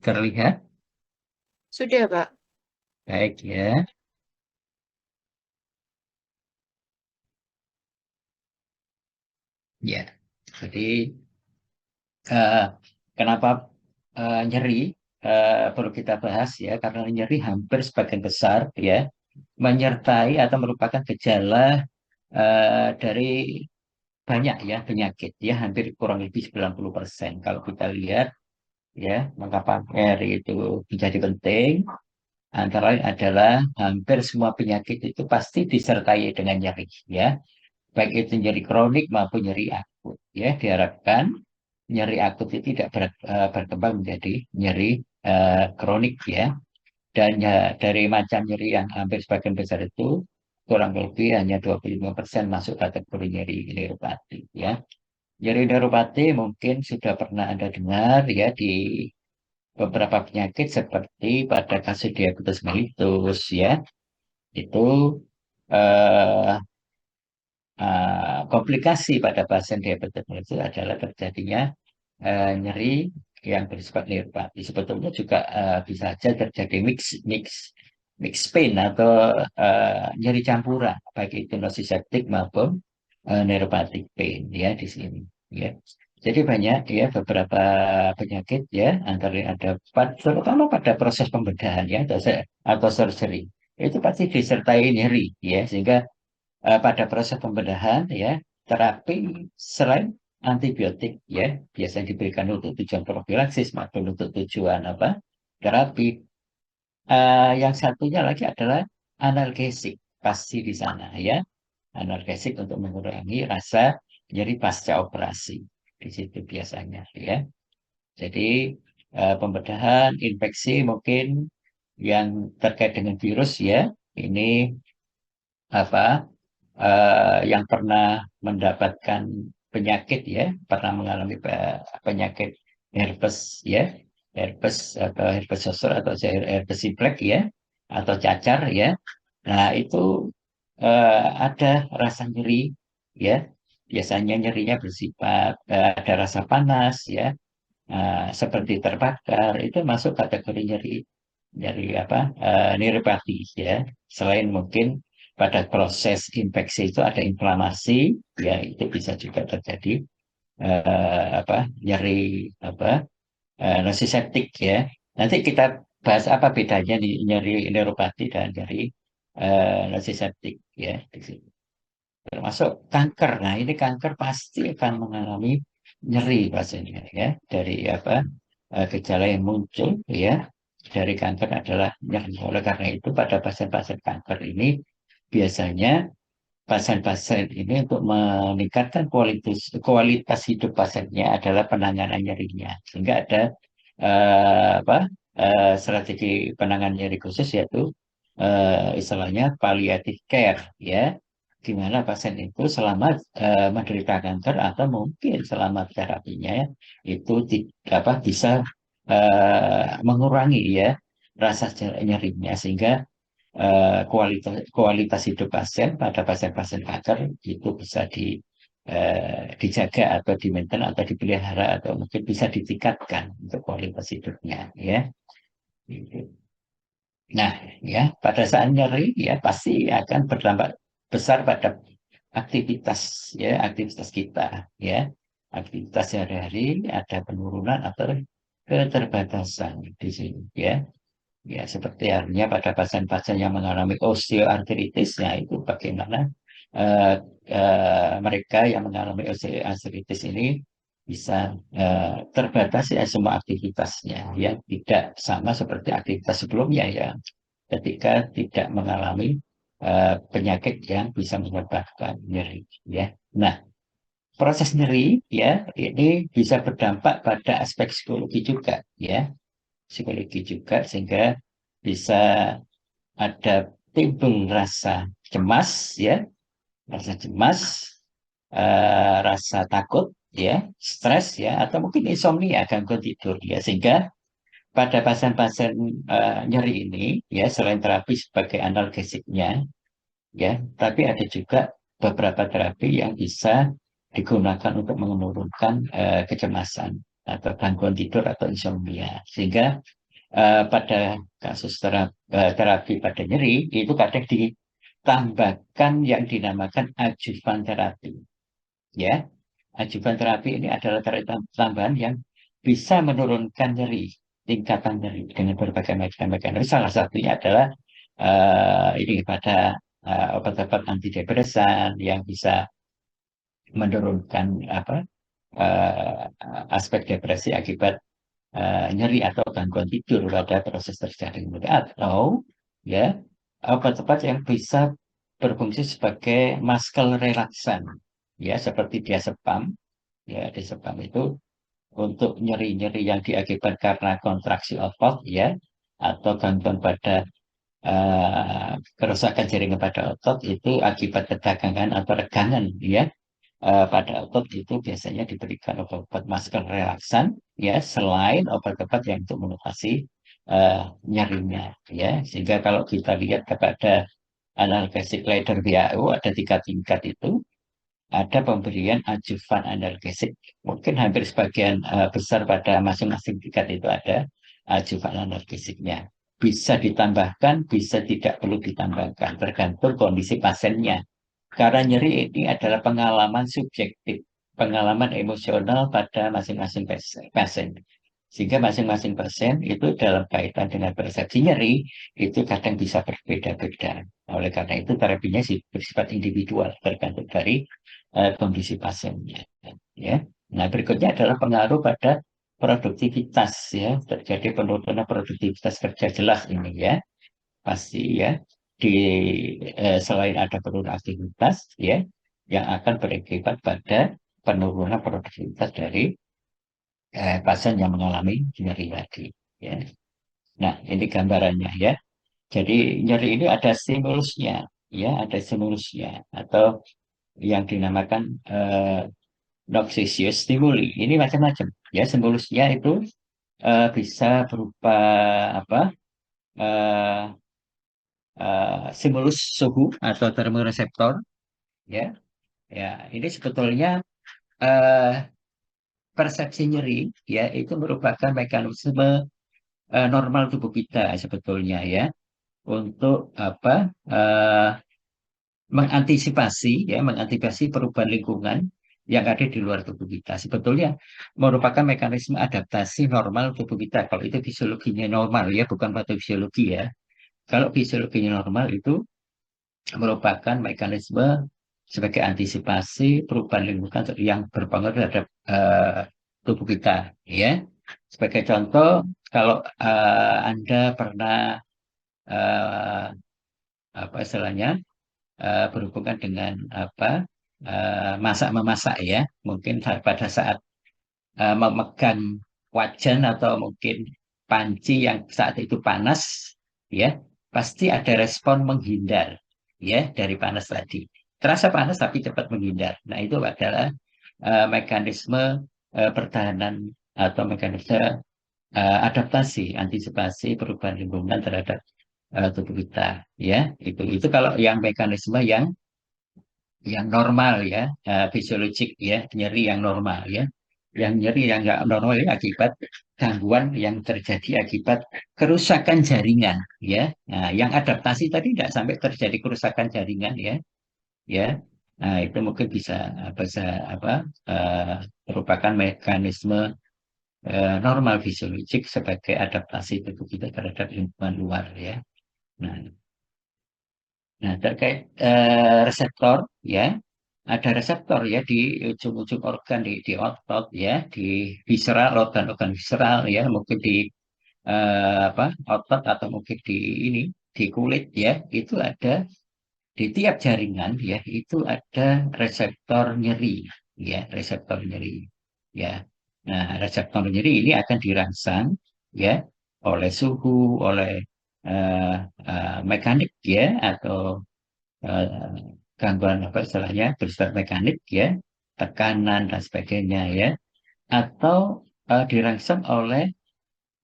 Terlihat Sudah, Pak. baik ya. Ya, jadi eh, kenapa nyeri perlu kita bahas ya? Karena nyeri hampir sebagian besar ya menyertai atau merupakan gejala dari banyak ya penyakit ya, hampir kurang lebih 90%. Kalau kita lihat ya, mengapa nyeri itu menjadi penting? Antara lain adalah hampir semua penyakit itu pasti disertai dengan nyeri ya, baik itu nyeri kronik maupun nyeri akut ya. Diharapkan nyeri akut itu tidak berkembang menjadi nyeri kronik ya. Dan ya, dari macam nyeri yang hampir sebagian besar itu kurang lebih hanya 25% masuk kategori nyeri neuropati ya. Nyeri neuropati mungkin sudah pernah Anda dengar ya di beberapa penyakit seperti pada kasus diabetes mellitus ya. Itu eh, komplikasi pada pasien diabetes mellitus adalah terjadinya nyeri yang bersifat neuropati. Sebetulnya juga bisa saja terjadi mix pain atau nyeri campuran, baik itu nociceptic maupun neuropathic pain ya di sini. Ya. Jadi banyak ya beberapa penyakit ya, antara lain ada terutama pada proses pembedahan ya atau surgery itu pasti disertai nyeri ya, sehingga pada proses pembedahan ya, terapi selain antibiotik ya biasanya diberikan untuk tujuan profilaksis maupun untuk tujuan apa terapi. Yang satunya lagi adalah analgesik pasti di sana ya, analgesik untuk mengurangi rasa nyeri pasca operasi di situ biasanya ya. Jadi pembedahan infeksi mungkin yang terkait dengan virus ya, ini apa yang pernah mendapatkan penyakit ya, pernah mengalami penyakit herpes ya, herpes atau herpes zoster atau herpes simplex ya, atau cacar ya. Nah, itu ada rasa nyeri ya. Biasanya nyerinya bersifat ada rasa panas ya, seperti terbakar. Itu masuk kategori nyeri nyeri apa neuropati ya. Selain mungkin pada proses infeksi itu ada inflamasi ya, itu bisa juga terjadi nyeri apa nociceptik ya. Nanti kita bahas apa bedanya di nyeri neuropati dan nyeri nociceptik ya di sini. Termasuk kanker. Nah, ini kanker pasti akan mengalami nyeri pasiennya ya, dari gejala yang muncul ya dari kanker adalah nyeri. Oleh karena itu pada pasien-pasien kanker ini biasanya pasien-pasien ini untuk meningkatkan kualitas kualitas hidup pasiennya adalah penanganan nyerinya. Sehingga ada strategi penanganan nyeri khusus, yaitu istilahnya palliative care ya, di mana pasien itu selama menderita kanker atau mungkin selama terapinya itu bisa mengurangi ya rasa nyerinya, sehingga kualitas hidup pasien pada pasien-pasien kanker itu bisa dijaga atau di-maintain atau dipelihara atau mungkin bisa ditingkatkan untuk kualitas hidupnya ya. Gitu. Nah, ya pada saat nyeri ya pasti akan berdampak besar pada aktivitas ya, aktivitas kita ya. Aktivitas sehari-hari ada penurunan atau keterbatasan di sini ya. Ya, seperti halnya pada pasien-pasien yang mengalami osteoartritis, ya itu bagaimana eh, mereka yang mengalami osteoartritis ini bisa terbatas ya semua aktivitasnya, ya tidak sama seperti aktivitas sebelumnya ya, ketika tidak mengalami penyakit yang bisa menyebabkan nyeri, ya. Nah, proses nyeri ya ini bisa berdampak pada aspek psikologi juga, ya psikologi juga, sehingga bisa ada timbul rasa cemas ya, rasa cemas, rasa takut ya, stres ya, atau mungkin insomnia, gangguan tidur ya, sehingga pada pasien-pasien nyeri ini ya, selain terapi sebagai analgesiknya ya, tapi ada juga beberapa terapi yang bisa digunakan untuk menurunkan kecemasan atau gangguan tidur atau insomnia. Sehingga pada kasus terapi pada nyeri itu kadang ditambahkan yang dinamakan adjuvan terapi. Ya, adjuvan terapi ini adalah terapi tambahan yang bisa menurunkan nyeri, tingkatan nyeri dengan berbagai macam mekanisme. Salah satunya adalah ini pada obat-obat antidepresan yang bisa menurunkan apa eh, aspek depresi akibat nyeri atau gangguan tidur pada proses terjadi nyeri, atau ya obat-obat yang bisa berfungsi sebagai muscle relaksan, ya seperti diazepam. Ya, diazepam itu untuk nyeri-nyeri yang diakibat karena kontraksi otot, ya, atau gangguan pada kerusakan jaringan pada otot itu akibat ketegangan atau regangan, ya, pada otot itu biasanya diberikan obat-obat masker relaksan, ya, selain obat-obat yang untuk mengatasi nyerinya, ya. Sehingga kalau kita lihat kepada analgesik leader WHO ada 3 tingkat itu. Ada pemberian adjuvan analgesik. Mungkin hampir sebagian besar pada masing-masing tingkat itu ada adjuvan analgesiknya. Bisa ditambahkan, bisa tidak perlu ditambahkan, tergantung kondisi pasiennya. Karena nyeri ini adalah pengalaman subjektif, pengalaman emosional pada masing-masing pasien. Sehingga masing-masing pasien itu dalam kaitan dengan persepsi nyeri, itu kadang bisa berbeda-beda. Oleh karena itu terapinya bersifat individual, tergantung dari kondisi pasiennya. Ya. Nah, berikutnya adalah pengaruh pada produktivitas, ya. Terjadi penurunan produktivitas kerja jelas ini, ya. Pasti, ya. Di selain ada penurunan aktivitas, ya, yang akan berakibat pada penurunan produktivitas dari pasien yang mengalami nyeri tadi, ya. Nah, ini gambarannya, ya. Jadi nyeri ini ada stimulusnya, ya, ada stimulusnya atau yang dinamakan noxious stimuli. Ini macam-macam, ya. Stimulusnya itu bisa berupa apa? eh, Stimulus suhu atau termoreseptor, ya. Ya, ini sebetulnya eh, persepsi nyeri, ya, itu merupakan mekanisme normal tubuh kita sebetulnya, ya, untuk apa? eh, mengantisipasi perubahan lingkungan yang ada di luar tubuh kita. Sebetulnya merupakan mekanisme adaptasi normal tubuh kita. Kalau itu fisiologinya normal, ya, bukan patofisiologi, ya. Kalau fisiologinya normal itu merupakan mekanisme sebagai antisipasi perubahan lingkungan yang berpengaruh terhadap tubuh kita, ya. Sebagai contoh, kalau Anda pernah eh, apa istilahnya berhubungan dengan apa masak memasak, ya, mungkin pada saat memegang wajan atau mungkin panci yang saat itu panas, ya, pasti ada respon menghindar, ya, dari panas tadi. Terasa panas tapi cepat menghindar. Nah, itu adalah mekanisme pertahanan atau mekanisme adaptasi, antisipasi perubahan lingkungan terhadap tubuh kita, ya. Itu kalau yang mekanisme yang normal, ya, fisiologik, ya, nyeri yang normal, ya. Yang nyeri yang nggak normal ya akibat gangguan yang terjadi akibat kerusakan jaringan, ya. Nah, yang adaptasi tadi tidak sampai terjadi kerusakan jaringan, ya, ya. Nah, itu mungkin bisa apa eh, merupakan mekanisme normal fisiologik sebagai adaptasi tubuh kita terhadap lingkungan luar, ya. Nah, terkait reseptor, ya, ada reseptor, ya, di ujung-ujung organ di otot, ya, di visceral, organ-organ visceral, ya, mungkin di apa otot atau mungkin di ini di kulit, ya, itu ada di tiap jaringan, ya, itu ada reseptor nyeri, ya, reseptor nyeri, ya. Nah, reseptor nyeri ini akan dirangsang, ya, oleh suhu, oleh eh, mekanik, ya, atau eh, gangguan apa istilahnya bersifat mekanik, ya, tekanan dan sebagainya, ya, atau dirangsang oleh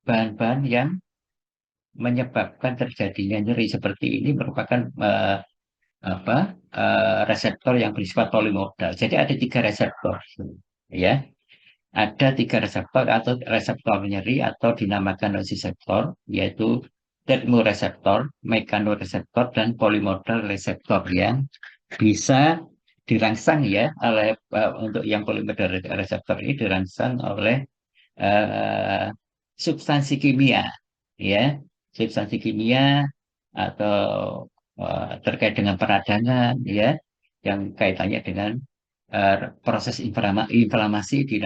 bahan-bahan yang menyebabkan terjadinya nyeri seperti ini merupakan apa reseptor yang bersifat polimodal. Jadi ada 3 reseptor, ya. ada tiga reseptor atau reseptor nyeri atau dinamakan nociceptor, yaitu termoreseptor, mekanoreseptor, dan polimodal reseptor yang bisa dirangsang ya oleh untuk yang polimodal reseptor ini dirangsang oleh eh, substansi kimia, ya, substansi kimia atau terkait dengan peradangan, ya, yang kaitannya dengan proses inflamasi di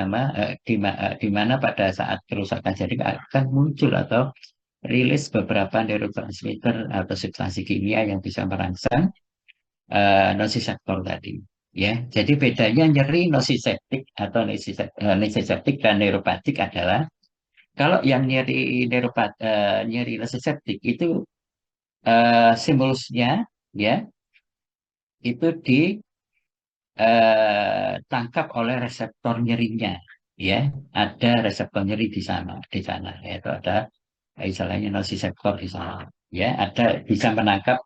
mana pada saat kerusakan jaring akan muncul atau rilis beberapa neurotransmitter atau substansi kimia yang bisa merangsang nociceptor tadi. Ya, jadi bedanya nyeri nociceptik atau nociceptik dan neuropatik adalah kalau yang nyeri nociceptik itu stimulusnya ya itu ditangkap oleh reseptor nyerinya, ya, ada reseptor nyeri di sana, yaitu ada istilahnya nociceptor di sana, ya, ada bisa menangkap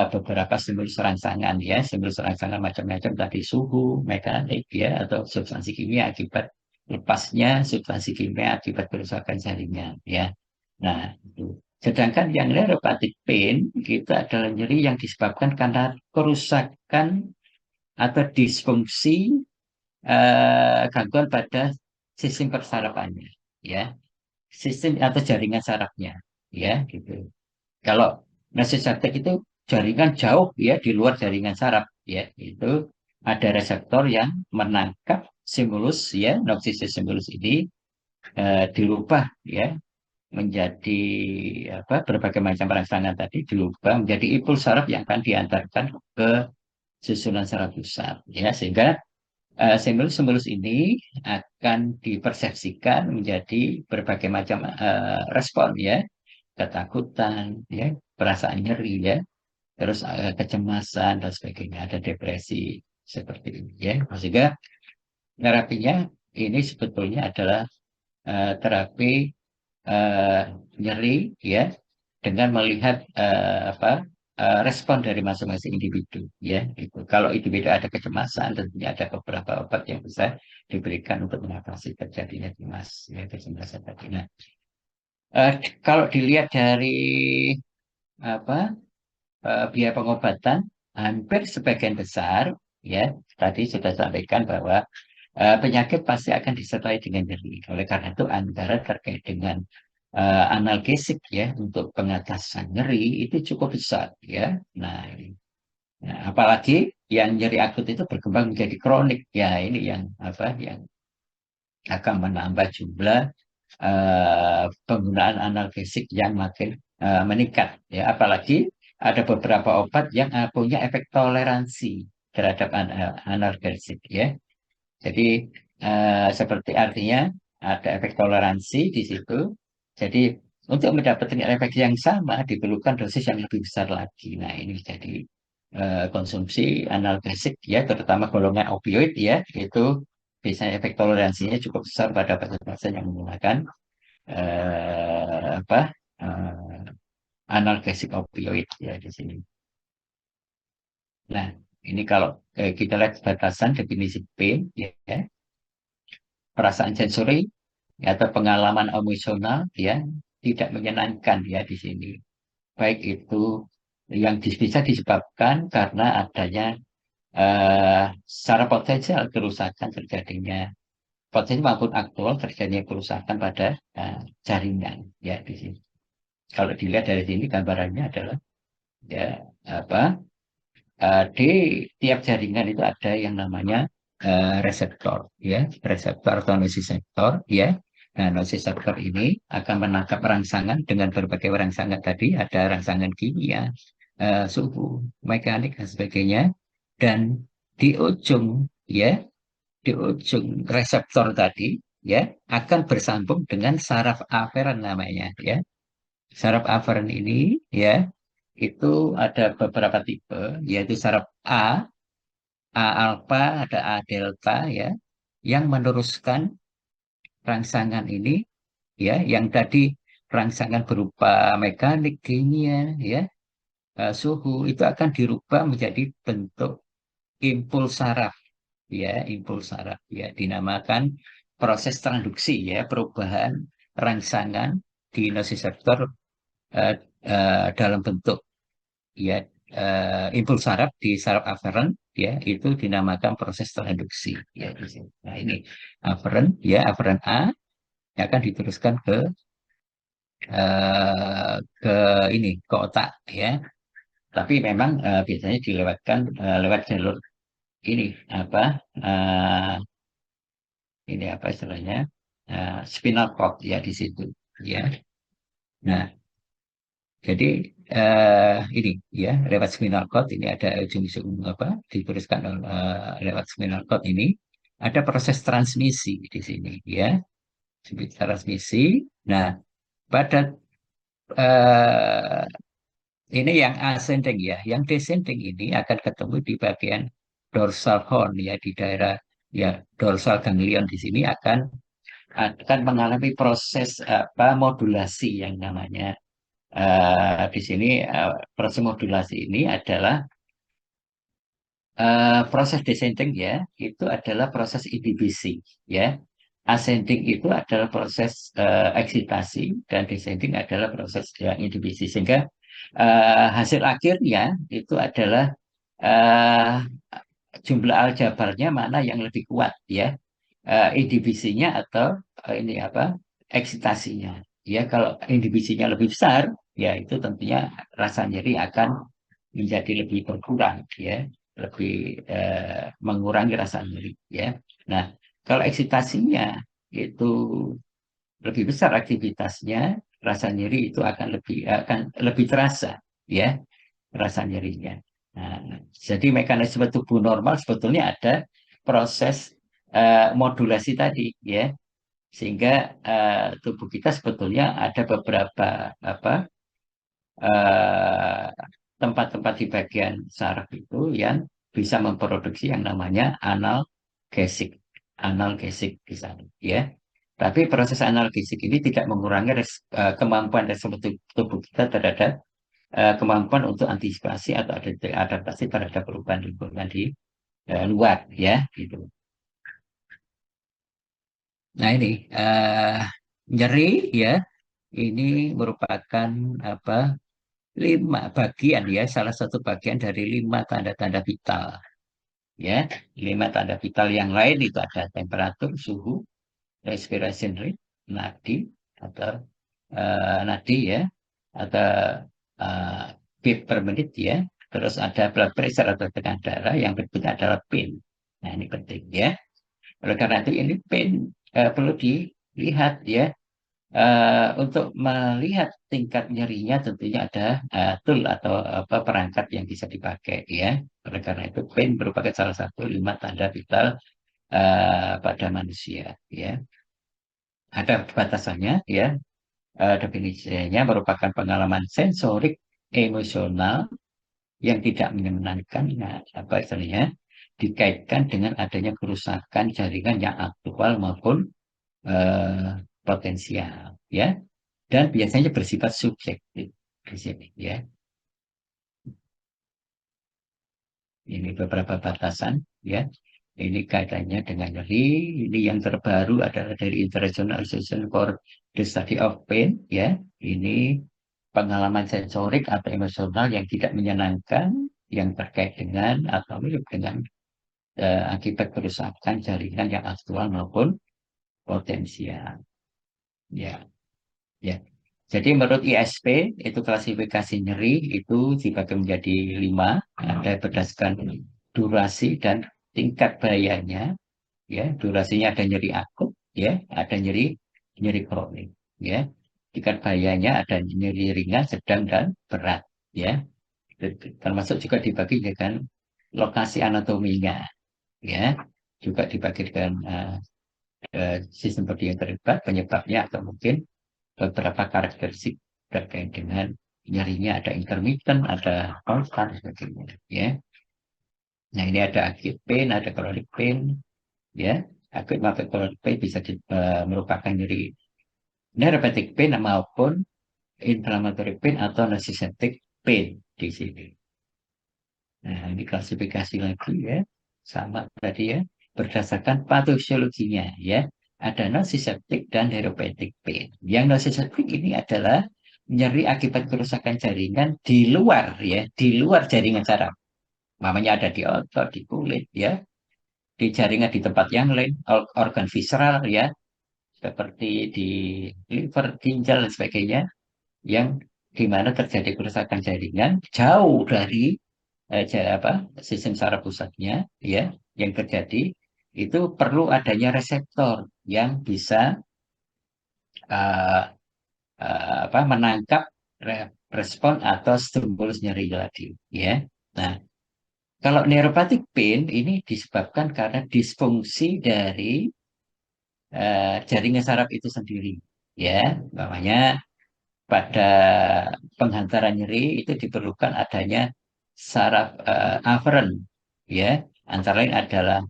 beberapa stimulus rangsangan, ya, stimulus rangsangan macam-macam tadi suhu, mekanik, ya, atau substansi kimia akibat lepasnya substansi kimia akibat kerusakan jaringan, ya. Nah, itu. Sedangkan yang neuropathic pain itu adalah nyeri yang disebabkan karena kerusakan atau disfungsi gangguan pada sistem persarapannya, ya, sistem atau jaringan sarafnya, ya, gitu. Kalau nasiceptik itu jaringan jauh ya di luar jaringan saraf, ya, itu ada reseptor yang menangkap stimulus, ya, noxisis stimulus ini dirubah ya menjadi apa berbagai macam rangsangan tadi dirubah menjadi impuls saraf yang akan diantarkan ke susunan saraf pusat, ya, sehingga stimulus-stimulus ini akan dipersepsikan menjadi berbagai macam respon, ya, ketakutan, ya, perasaan nyeri, ya, terus kecemasan dan sebagainya, ada depresi seperti ini, ya, sehingga terapinya ini sebetulnya adalah terapi eh, nyeri, ya, dengan melihat apa respon dari masing-masing individu, ya, itu kalau individu ada kecemasan tentunya ada beberapa obat yang bisa diberikan untuk mengatasi terjadinya cemas, ya, kecemasan tadi. Nah, eh, kalau dilihat dari apa biaya pengobatan hampir sebagian besar, ya, tadi sudah sampaikan bahwa penyakit pasti akan disertai dengan nyeri. Oleh karena itu antara terkait dengan analgesik ya untuk pengatasan nyeri itu cukup besar, ya. Nah, nah, apalagi yang nyeri akut itu berkembang menjadi kronik, ya, ini yang apa yang akan menambah jumlah penggunaan analgesik yang makin meningkat, ya, apalagi ada beberapa obat yang punya efek toleransi terhadap analgesik, ya. Jadi seperti artinya ada efek toleransi di situ. Jadi untuk mendapatkan efek yang sama diperlukan dosis yang lebih besar lagi. Nah, ini jadi konsumsi analgesik ya terutama golongan opioid ya itu biasanya efek toleransinya cukup besar pada pasien-pasien yang menggunakan apa analgesik opioid ya di sini. Nah, ini kalau kita lihat batasan definisi pain ya, perasaan sensori ya, atau pengalaman emosional ya tidak menyenangkan ya di sini. Baik itu yang bisa disebabkan karena adanya secara potensial kerusakan terjadinya potensi maupun aktual terjadinya kerusakan pada jaringan ya di sini. Kalau dilihat dari sini gambarannya adalah ya apa di tiap jaringan itu ada yang namanya reseptor, ya, reseptor atau nociceptor, ya. Nah, nociceptor ini akan menangkap rangsangan dengan berbagai rangsangan tadi, ada rangsangan kimia, suhu, mekanik dan sebagainya, dan di ujung, ya, di ujung reseptor tadi, ya, akan bersambung dengan saraf aferen namanya, ya. Saraf aferen ini, ya, itu ada beberapa tipe, yaitu saraf A alfa, ada A delta, ya, yang meneruskan rangsangan ini, ya, yang tadi rangsangan berupa mekanik, kimia, ya, suhu itu akan dirubah menjadi bentuk impuls saraf, ya, impuls saraf, ya, dinamakan proses transduksi ya, perubahan rangsangan di nociceptor eh, dalam bentuk ya impuls saraf di saraf aferen ya itu dinamakan proses transduksi ya di sini. Nah ini aferen ya aferen A yang akan diteruskan ke ini ke otak ya. Tapi memang biasanya dilewatkan lewat jalur ini apa eh, ini apa istilahnya spinal cord ya di situ ya. Nah, jadi ini ya lewat spinal cord ini ada ujung-ujung apa dituliskan lewat spinal cord ini ada proses transmisi di sini ya, transmisi. Nah, pada eh, ini yang ascending ya, yang descending ini akan ketemu di bagian dorsal horn ya di daerah ya dorsal ganglion di sini akan mengalami proses apa modulasi yang namanya di sini proses modulasi ini adalah proses descending ya itu adalah proses inhibisi ya. Ascending itu adalah proses eksitasi dan descending adalah proses inhibisi sehingga hasil akhirnya itu adalah eh, jumlah aljabarnya mana yang lebih kuat ya. Inhibisinya atau ini apa eksitasinya ya. Kalau inhibisinya lebih besar ya itu tentunya rasa nyeri akan menjadi lebih berkurang ya, lebih mengurangi rasa nyeri ya. Nah kalau eksitasinya itu lebih besar aktivitasnya, rasa nyeri itu akan lebih terasa ya rasa nyerinya. Nah, jadi mekanisme tubuh normal sebetulnya ada proses modulasi tadi ya, sehingga tubuh kita sebetulnya ada beberapa apa eh, tempat-tempat di bagian saraf itu yang bisa memproduksi yang namanya analgesik, analgesik di sana ya. Tapi proses analgesik ini tidak mengurangi kemampuan respons tubuh kita terhadap kemampuan untuk antisipasi atau adaptasi terhadap perubahan lingkungan di luar ya gitu. Nah ini nyeri ya ini merupakan apa 5 bagian ya salah satu bagian dari 5 tanda-tanda vital ya. 5 tanda vital yang lain itu ada temperatur, suhu, respiration rate, nadi atau nadi ya atau uh, beat per menit ya. Terus ada blood pressure atau tekanan darah. Yang berikutnya adalah pain. Nah ini penting ya. Oleh karena itu ini pain perlu dilihat ya. Untuk melihat tingkat nyerinya tentunya ada tool atau apa perangkat yang bisa dipakai ya. Oleh karena itu pain merupakan salah satu 5 tanda vital pada manusia ya. Ada batasannya ya. Definisinya merupakan pengalaman sensorik emosional yang tidak menyenangkan, nah, apa istilahnya, dikaitkan dengan adanya kerusakan jaringan yang aktual maupun eh, potensial, ya, dan biasanya bersifat subjektif di sini, ya. Ini beberapa batasan, ya. Ini kaitannya dengan nyeri. Ini yang terbaru adalah dari International Association for the Study of Pain, ya. Ini pengalaman sensorik atau emosional yang tidak menyenangkan yang terkait dengan atau mirip dengan akibat kerusakan jaringan yang aktual maupun potensial. Ya, ya. Jadi menurut ISP itu klasifikasi nyeri itu dibagi menjadi 5, ada berdasarkan durasi dan tingkat bahayanya. Ya, durasinya ada nyeri akut, ya, ada nyeri nyeri kronik, ya. Tingkat bahayanya ada nyeri ringan, sedang dan berat, ya. Termasuk juga dibagi dengan lokasi anatominya, ya. Juga dibagi dengan sistem bodi yang terlibat, penyebabnya atau mungkin beberapa karakteristik terkait dengan nyerinya ada intermittent, ada konstan, sebagainya, ya. Nah ini ada acute pain, ada chronic pain, ya. Acute maupun chronic pain bisa merupakan nyeri neuropathic pain maupun inflammatory pain atau nociceptic pain di sini. Nah, ini klasifikasi lagi ya, sama tadi ya, berdasarkan patofisiologinya ya. ada nociceptic dan neuropathic pain. Yang nociceptic ini adalah nyeri akibat kerusakan jaringan di luar ya, di luar jaringan saraf. Mamanya ada di otot, di kulit ya, di jaringan di tempat yang lain, organ visceral ya, seperti di liver, ginjal dan sebagainya, yang di mana terjadi kerusakan jaringan jauh dari sistem saraf pusatnya ya, yang terjadi itu perlu adanya reseptor yang bisa uh, menangkap respon atau stimulus nyeri tadi ya. Nah, kalau neuropathic pain ini disebabkan karena disfungsi dari jaringan saraf itu sendiri ya. Namanya pada penghantaran nyeri itu diperlukan adanya saraf aferen ya. Antara lain adalah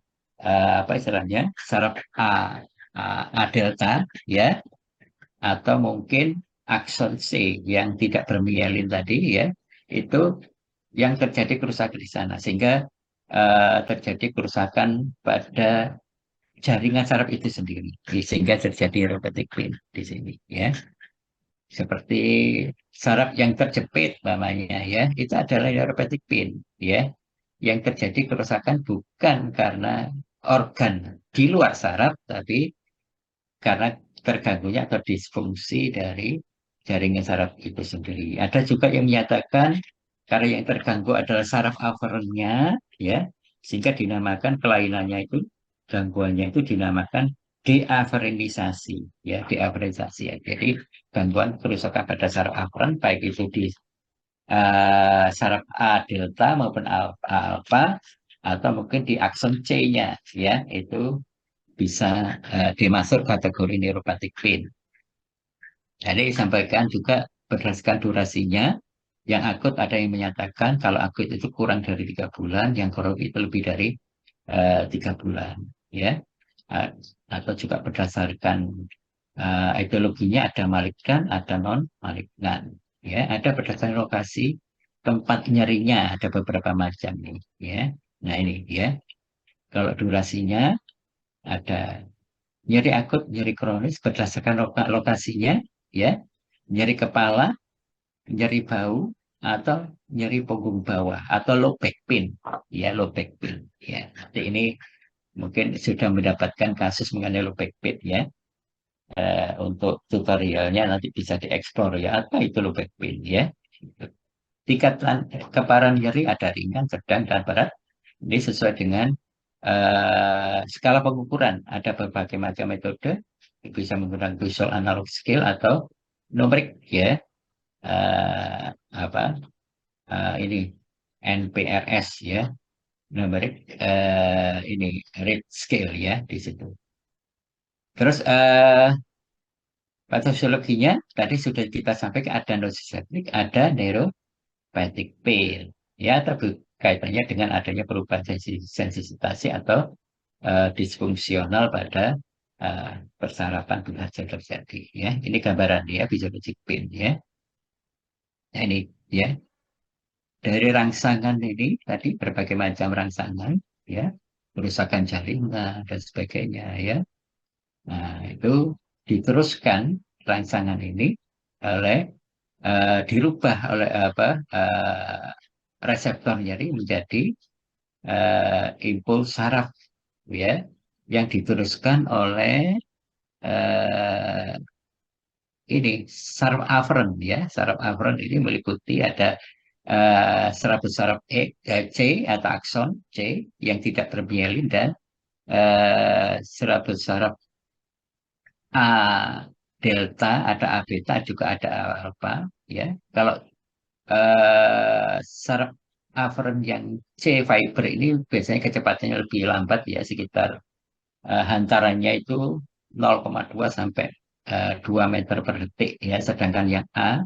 apa istilahnya? Saraf A delta ya, atau mungkin akson C yang tidak bermielin tadi ya, itu yang terjadi kerusakan di sana sehingga terjadi kerusakan pada jaringan saraf itu sendiri sehingga terjadi neuropathic pain di sini ya, seperti saraf yang terjepit namanya ya, itu adalah neuropathic pain ya, yang terjadi kerusakan bukan karena organ di luar saraf tapi karena terganggunya atau disfungsi dari jaringan saraf itu sendiri. Ada juga yang menyatakan karena yang terganggu adalah saraf aferennya, ya, sehingga dinamakan kelainannya itu, gangguannya itu dinamakan deaferenisasi, ya, deaferenisasi. Ya. Jadi gangguan kerusakan pada saraf aferen, baik itu di saraf A delta maupun alfa, atau mungkin di akson C-nya, ya, itu bisa dimasuk kategori neuropathic pain. Jadi disampaikan juga berdasarkan durasinya, yang akut ada yang menyatakan kalau akut itu kurang dari 3 bulan, yang kronik itu lebih dari 3 bulan, ya. Eh, atau juga berdasarkan etiologinya ada malignan, ada non malignan, ya. Ada berdasarkan lokasi tempat nyerinya, ada beberapa macam nih, ya. Nah ini, ya. Kalau durasinya ada nyeri akut, nyeri kronis berdasarkan lokasinya, ya, nyeri kepala, nyeri bau, atau nyeri punggung bawah, atau low back pain, ya, low back pain, ya. Nanti ini mungkin sudah mendapatkan kasus mengenai low back pain, ya. Untuk tutorialnya nanti bisa dieksplor ya, apa itu low back pain, ya. Tingkat keparahan nyeri ada ringan, sedang, dan berat. Ini sesuai dengan skala pengukuran. Ada berbagai macam metode, bisa menggunakan visual analog scale atau numerik ya. Eh, apa ini NPRS ya, numerik ini rate scale ya di situ. Terus patofisiologinya tadi sudah kita sampaikan ada nociceptic, ada neuropathic pain ya, kaitannya dengan adanya perubahan sensitasi atau disfungsional pada uh, persarafan belajar terjadi ya. Ini gambaran ya, bisa pain ya. Nah, ini ya, dari rangsangan ini tadi berbagai macam rangsangan ya, kerusakan jaringan dan sebagainya ya. Nah, itu diteruskan rangsangan ini oleh dirubah oleh reseptor nyeri menjadi impuls saraf ya, yang diteruskan oleh eh, ini saraf aferen ya. Saraf aferen ini meliputi ada saraf C atau akson C yang tidak termielin, dan saraf A delta, ada A beta, juga ada A alfa ya. Kalau saraf aferen yang C fiber ini biasanya kecepatannya lebih lambat ya, sekitar hantarannya itu 0,2 sampai 2 meter per detik ya. Sedangkan yang A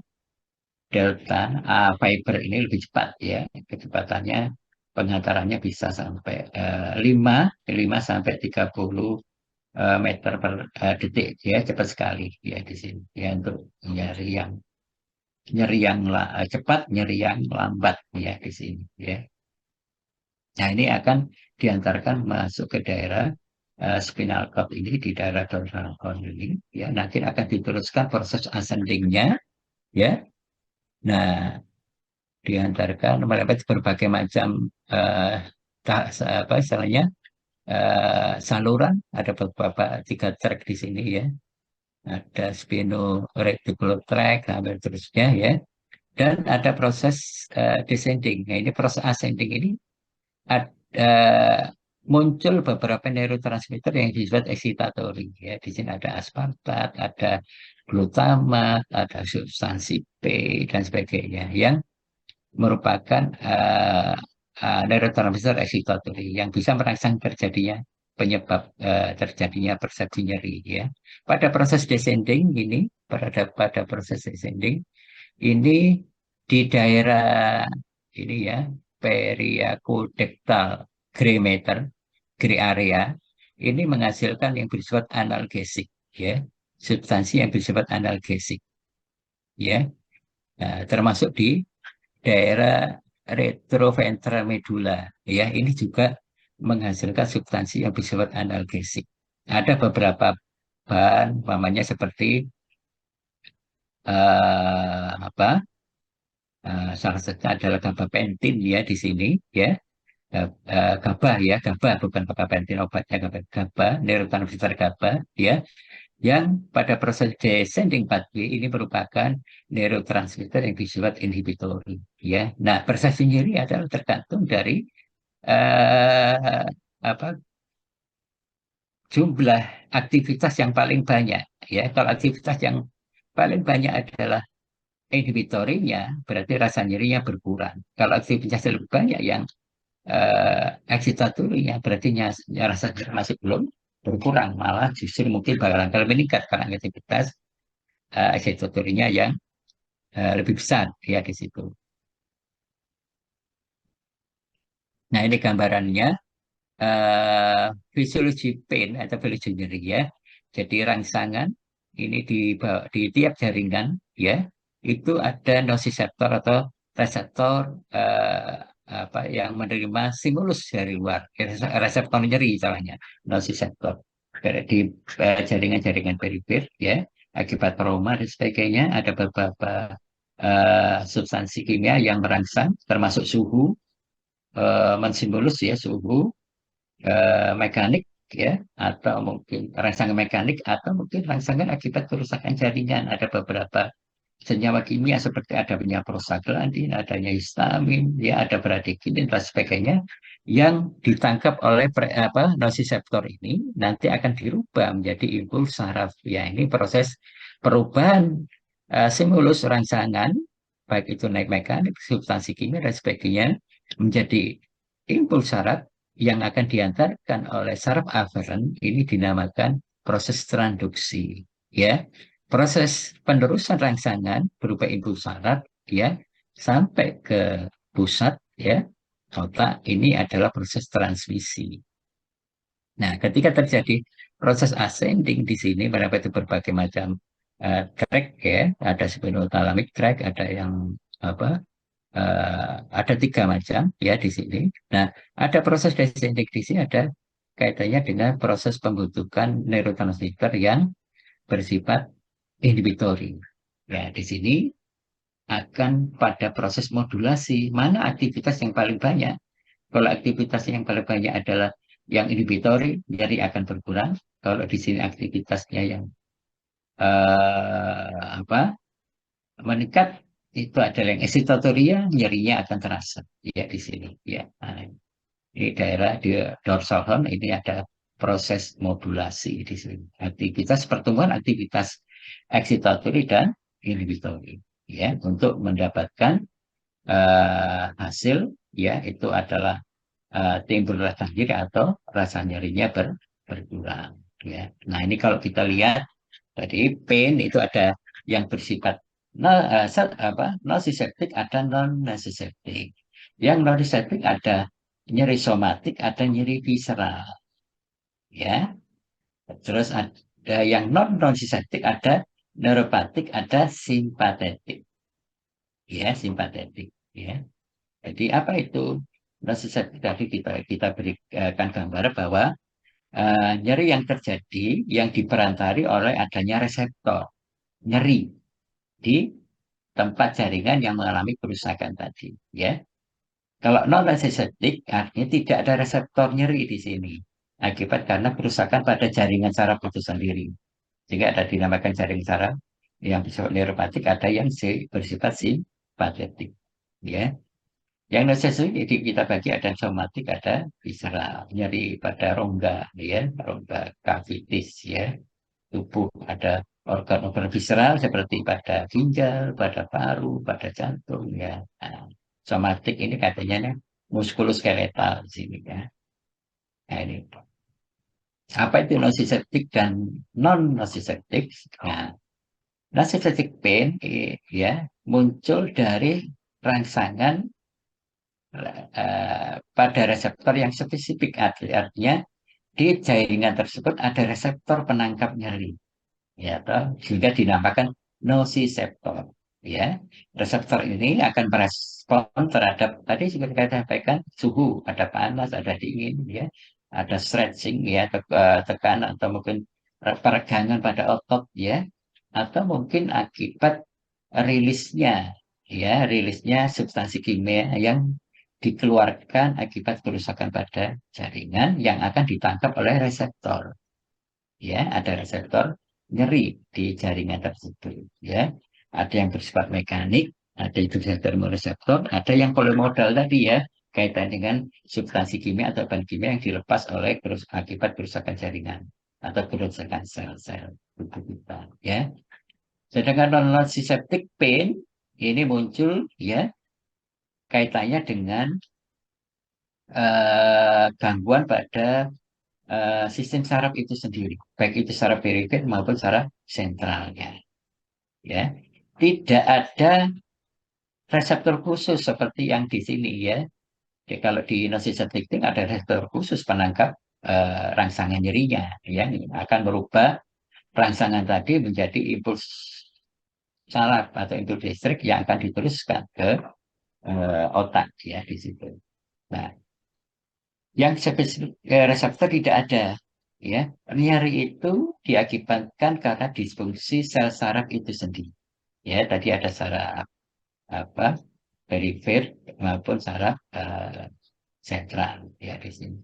delta, A fiber ini lebih cepat ya. Kecepatannya penghantarannya bisa sampai 5 sampai 30 meter per detik ya, cepat sekali ya di sini ya, untuk nyari yang cepat, nyeri yang lambat ya di sini ya. Nah, ini akan diantarkan masuk ke daerah spinal cord ini di daerah dorsal horn ini, ya nanti akan diteruskan proses ascendingnya, ya. Nah, diantarkan melewati berbagai macam eh, apa istilahnya saluran, ada beberapa 3 track di sini ya, ada spino-reticular tract sampai terusnya ya, dan ada proses descending. Nah, ini proses ascending ini ada muncul beberapa neurotransmitter yang disebut excitatory ya. Di sini ada aspartat, ada glutamat, ada substansi P dan sebagainya yang merupakan neurotransmitter excitatory yang bisa merangsang terjadinya penyebab terjadinya persepsi nyeri ya. Pada proses descending ini, pada proses descending ini di daerah ini ya, periaqueductal gray matter, gray area, ini menghasilkan yang bersifat analgesik ya, substansi yang bersifat analgesik ya. Nah, termasuk di daerah retroventral medulla ya, ini juga menghasilkan substansi yang bersifat analgesik. Ada beberapa bahan, umpamanya seperti apa? Salah satunya adalah gabapentin ya di sini ya. GABA ya, GABA bukan gabapentin obatnya, GABA, neurotransmitter GABA ya, yang pada proses descending pathway ini merupakan neurotransmitter yang bersifat inhibitory ya. Nah, persepsi nyeri adalah tergantung dari eh, apa jumlah aktivitas yang paling banyak ya. Kalau aktivitas yang paling banyak adalah inhibitorinya, berarti rasa nyerinya berkurang. Kalau aktivitas lebih banyak yang excitatory-nya, berarti rasa nyeri masih belum berkurang, malah justru mungkin bakal meningkat karena aktivitas excitatory-nya yang lebih besar ya di situ. Nah, ini gambarannya fisiologi pain atau fisiologi nyeri ya. Jadi rangsangan ini di tiap jaringan ya, itu ada nociceptor atau reseptor apa yang menerima stimulus dari luar, reseptor nyeri salahnya, nociceptor di jaringan-jaringan perifer ya, akibat trauma dan sebagainya. Ada beberapa substansi kimia yang merangsang, termasuk suhu, menstimulus ya suhu, mekanik ya, atau mungkin rangsangan mekanik, atau mungkin rangsangan akibat kerusakan jaringan. Ada beberapa senyawa kimia seperti adanya prostaglandin, adanya histamin, ya ada bradikinin dan sebagainya yang ditangkap oleh nociceptor ini nanti akan dirubah menjadi impuls saraf. Ya, ini proses perubahan stimulus rangsangan baik itu naik mekanik, substansi kimia dan sebagainya menjadi impuls saraf yang akan diantarkan oleh saraf aferen, ini dinamakan proses transduksi ya. Proses penerusan rangsangan berupa impuls saraf ya sampai ke pusat ya otak, ini adalah proses transmisi. Nah, ketika terjadi proses ascending di sini, pada itu berbagai macam track ya, ada spinothalamic track, ada yang apa ada 3 macam ya di sini. Nah, ada proses descending di sini, ada kaitannya dengan proses pembentukan neurotransmitter yang bersifat inhibitory. Ya, di sini akan pada proses modulasi mana aktivitas yang paling banyak. Kalau aktivitas yang paling banyak adalah yang inhibitory, jadi akan berkurang. Kalau di sini aktivitasnya yang apa meningkat, itu adalah yang excitatoria, nyerinya akan terasa ya di sini ya. Nah, di daerah di dorsal horn ini ada proses modulasi di sini. Aktivitas pertumbuhan aktivitas excitatory dan inhibitory ya untuk mendapatkan hasil ya itu adalah timbul rasa nyeri atau rasa nyerinya berkurang ya. Nah, ini kalau kita lihat tadi pain itu ada yang bersifat nociceptic, ada non nociceptic. Yang nociceptic ada nyeri somatik, ada nyeri visceral ya. Terus ada yang non nociceptic, ada neuropatik, ada simpatetik ya, simpatetik ya. Jadi apa itu nociceptic? Tadi kita berikan gambar bahwa Nyeri yang terjadi yang diperantari oleh adanya reseptor nyeri di tempat jaringan yang mengalami kerusakan tadi, ya. Kalau non nociceptic artinya tidak ada reseptor nyeri di sini akibat karena kerusakan pada jaringan saraf itu sendiri. Jika ada dinamakan jaringan saraf yang bersifat neuropatik, ada yang bersifat simpatetik, ya. Yang nociceptic jadi kita bagi ada somatik, ada visceral, nyeri pada rongga, ya, rongga kavitis, ya, tubuh, ada organ-organ visceral seperti pada ginjal, pada paru, pada jantung, ya. Nah, somatik ini katanya nih, muskuloskeletal di sini, ya. Nah, ini apa itu nociceptic dan non nociceptic? Nah, nociceptic pain, ya, muncul dari rangsangan pada reseptor yang spesifik, artinya di jaringan tersebut ada reseptor penangkap nyeri, ya toh, sehingga dinamakan nociceptor, ya. Reseptor ini akan merespon terhadap tadi juga kita sampaikan suhu, ada panas, ada dingin, ya, ada stretching, ya, tekanan atau mungkin peregangan pada otot, ya, atau mungkin akibat rilisnya, ya, rilisnya substansi kimia yang dikeluarkan akibat kerusakan pada jaringan yang akan ditangkap oleh reseptor, ya. Ada reseptor nyeri di jaringan tersebut, ya. Ada yang bersifat mekanik, ada itu termoreseptor, ada yang polimodal tadi, ya, kaitan dengan substansi kimia atau bahan kimia yang dilepas oleh akibat kerusakan jaringan atau kerusakan sel-sel tubuh kita, ya. Sedangkan non-nociceptic pain ini muncul, ya, kaitannya dengan gangguan pada sistem saraf itu sendiri, baik itu saraf perifer maupun saraf sentralnya, ya. Tidak ada reseptor khusus seperti yang di sini, ya. Jadi kalau di nociceptic ada reseptor khusus penangkap rangsangan nyerinya, yang akan merubah rangsangan tadi menjadi impuls saraf atau impuls listrik yang akan diteruskan ke otak, ya, di situ. Nah, yang spesifik reseptor tidak ada, ya. Nyeri itu diakibatkan karena disfungsi sel saraf itu sendiri. Ya, tadi ada saraf apa perifer maupun saraf sentral, ya, di sini.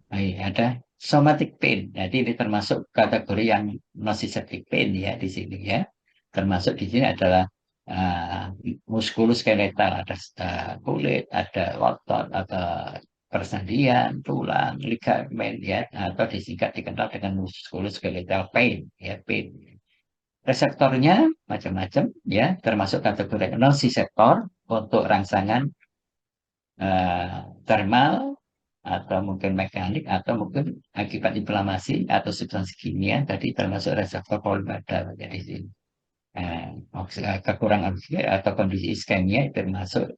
Nah, ini ada somatic pain. Jadi ini termasuk kategori yang nociceptic pain, ya, di sini, ya. Termasuk di sini adalah uh, muskuloskeletal, ada kulit, ada otot, ada persendian, tulang, ligamen, ya, atau disingkat dikenal dengan muskuloskeletal pain, ya, pain. Reseptornya macam-macam, ya, termasuk kategori nociceptor untuk rangsangan thermal atau mungkin mekanik atau mungkin akibat inflamasi atau substansi kimia tadi termasuk reseptor polimodal, jadi sini. Kekurangan oksigen atau kondisi iskemia termasuk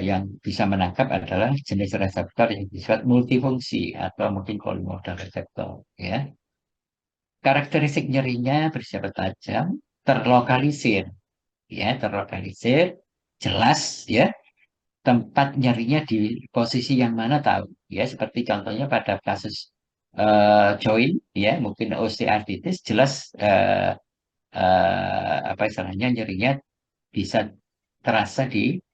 yang bisa menangkap adalah jenis reseptor yang bersifat multifungsi atau mungkin polimodal reseptor, ya. Karakteristik nyerinya bersifat tajam, terlokalisir, ya, terlokalisir, jelas, ya. Tempat nyerinya di posisi yang mana tahu, ya, seperti contohnya pada kasus joint, ya, mungkin osteoartritis jelas apa istilahnya nyerinya bisa terasa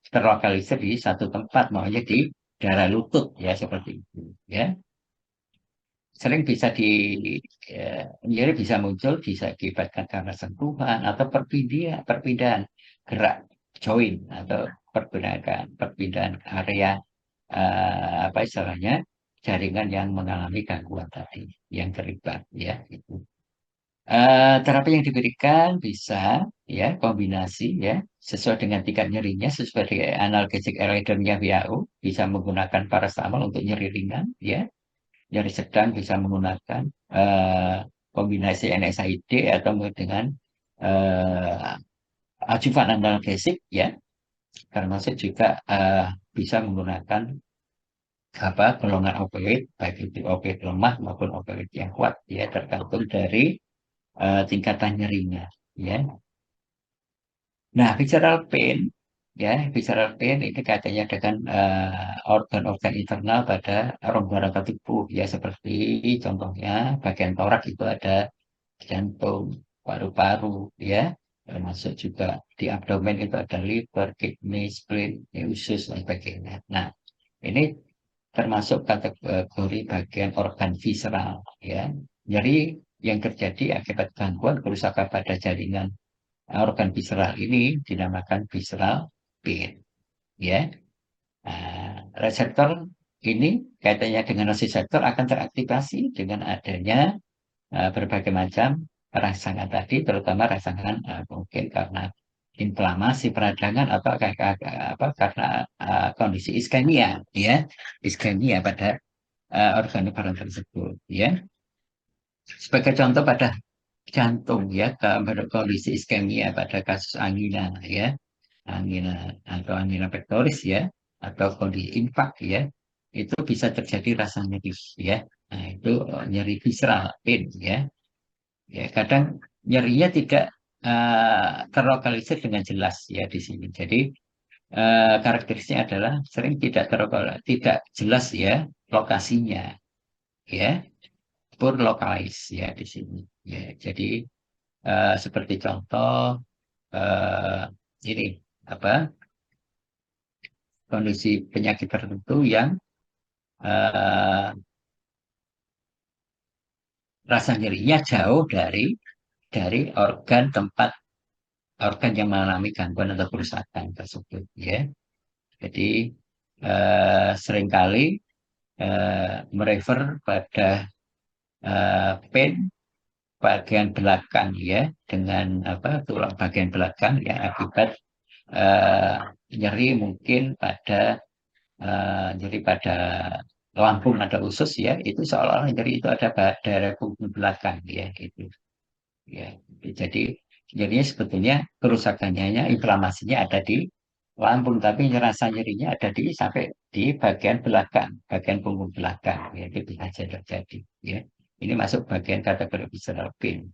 terlokalisir di satu tempat, maunya di daerah lutut, ya, seperti itu, ya. Sering bisa nyeri bisa muncul bisa akibatkan karena sentuhan atau perpindahan gerak joint atau perpindahan area apa istilahnya jaringan yang mengalami gangguan tadi yang terlibat, ya, itu. Terapi yang diberikan bisa, ya, kombinasi, ya, sesuai dengan tingkat nyerinya sesuai dengan analgesik ridernya WHO, bisa menggunakan paracetamol untuk nyeri ringan, ya. Nyeri sedang bisa menggunakan kombinasi NSAID atau dengan ajuvan analgesik, ya, termasuk juga bisa menggunakan apa golongan opioid baik itu opioid lemah maupun opioid yang kuat, ya, tergantung dari tingkatan nyerinya, ya. Nah, visceral pain ya, visceral pain ini kaitannya dengan organ-organ internal pada rongga-rongga tubuh, ya seperti contohnya bagian torak itu ada jantung, paru-paru, ya, termasuk juga di abdomen itu ada liver, kidney, spleen, usus, dan sebagainya. Nah, ini termasuk kategori bagian organ visceral, ya. Nyeri yang terjadi akibat gangguan kerusakan pada jaringan organ visceral ini dinamakan visceral pain, ya. Reseptor ini kaitannya dengan nociceptor akan teraktivasi dengan adanya berbagai macam rangsangan tadi, terutama rangsangan mungkin karena inflamasi peradangan atau karena kondisi iskemia, ya, iskemia pada organ-organ tersebut, ya. Sebagai contoh pada jantung, ya, pada kondisi iskemia pada kasus angina, ya, angina atau angina pectoris, ya, atau kondisi infak, ya, itu bisa terjadi rasa nyeri, ya. Nah, itu nyeri visceral pain, ya. Ya, kadang nyerinya tidak terlokalisir dengan jelas, ya, di sini. Jadi karakteristiknya adalah sering tidak jelas, ya, lokasinya, ya, poor localize, ya, di sini. Ya, jadi seperti contoh eh, ini apa kondisi penyakit tertentu yang eh, rasa nyerinya jauh dari organ tempat organ yang mengalami gangguan atau kerusakan tersebut, ya. Jadi seringkali merefer pada pain bagian belakang, ya, dengan tulang bagian belakang yang akibat eh, nyeri mungkin nyeri pada lambung ada usus, ya, itu seolah-olah nyeri itu ada pada punggung belakang, ya, gitu, ya. Jadi nyerinya sebetulnya kerusakannya, inflamasinya ada di lambung, tapi rasa nyerinya ada sampai di bagian belakang, bagian punggung belakang, ya, itu bisa saja terjadi, ya. Ini masuk bagian kategori visceral pain.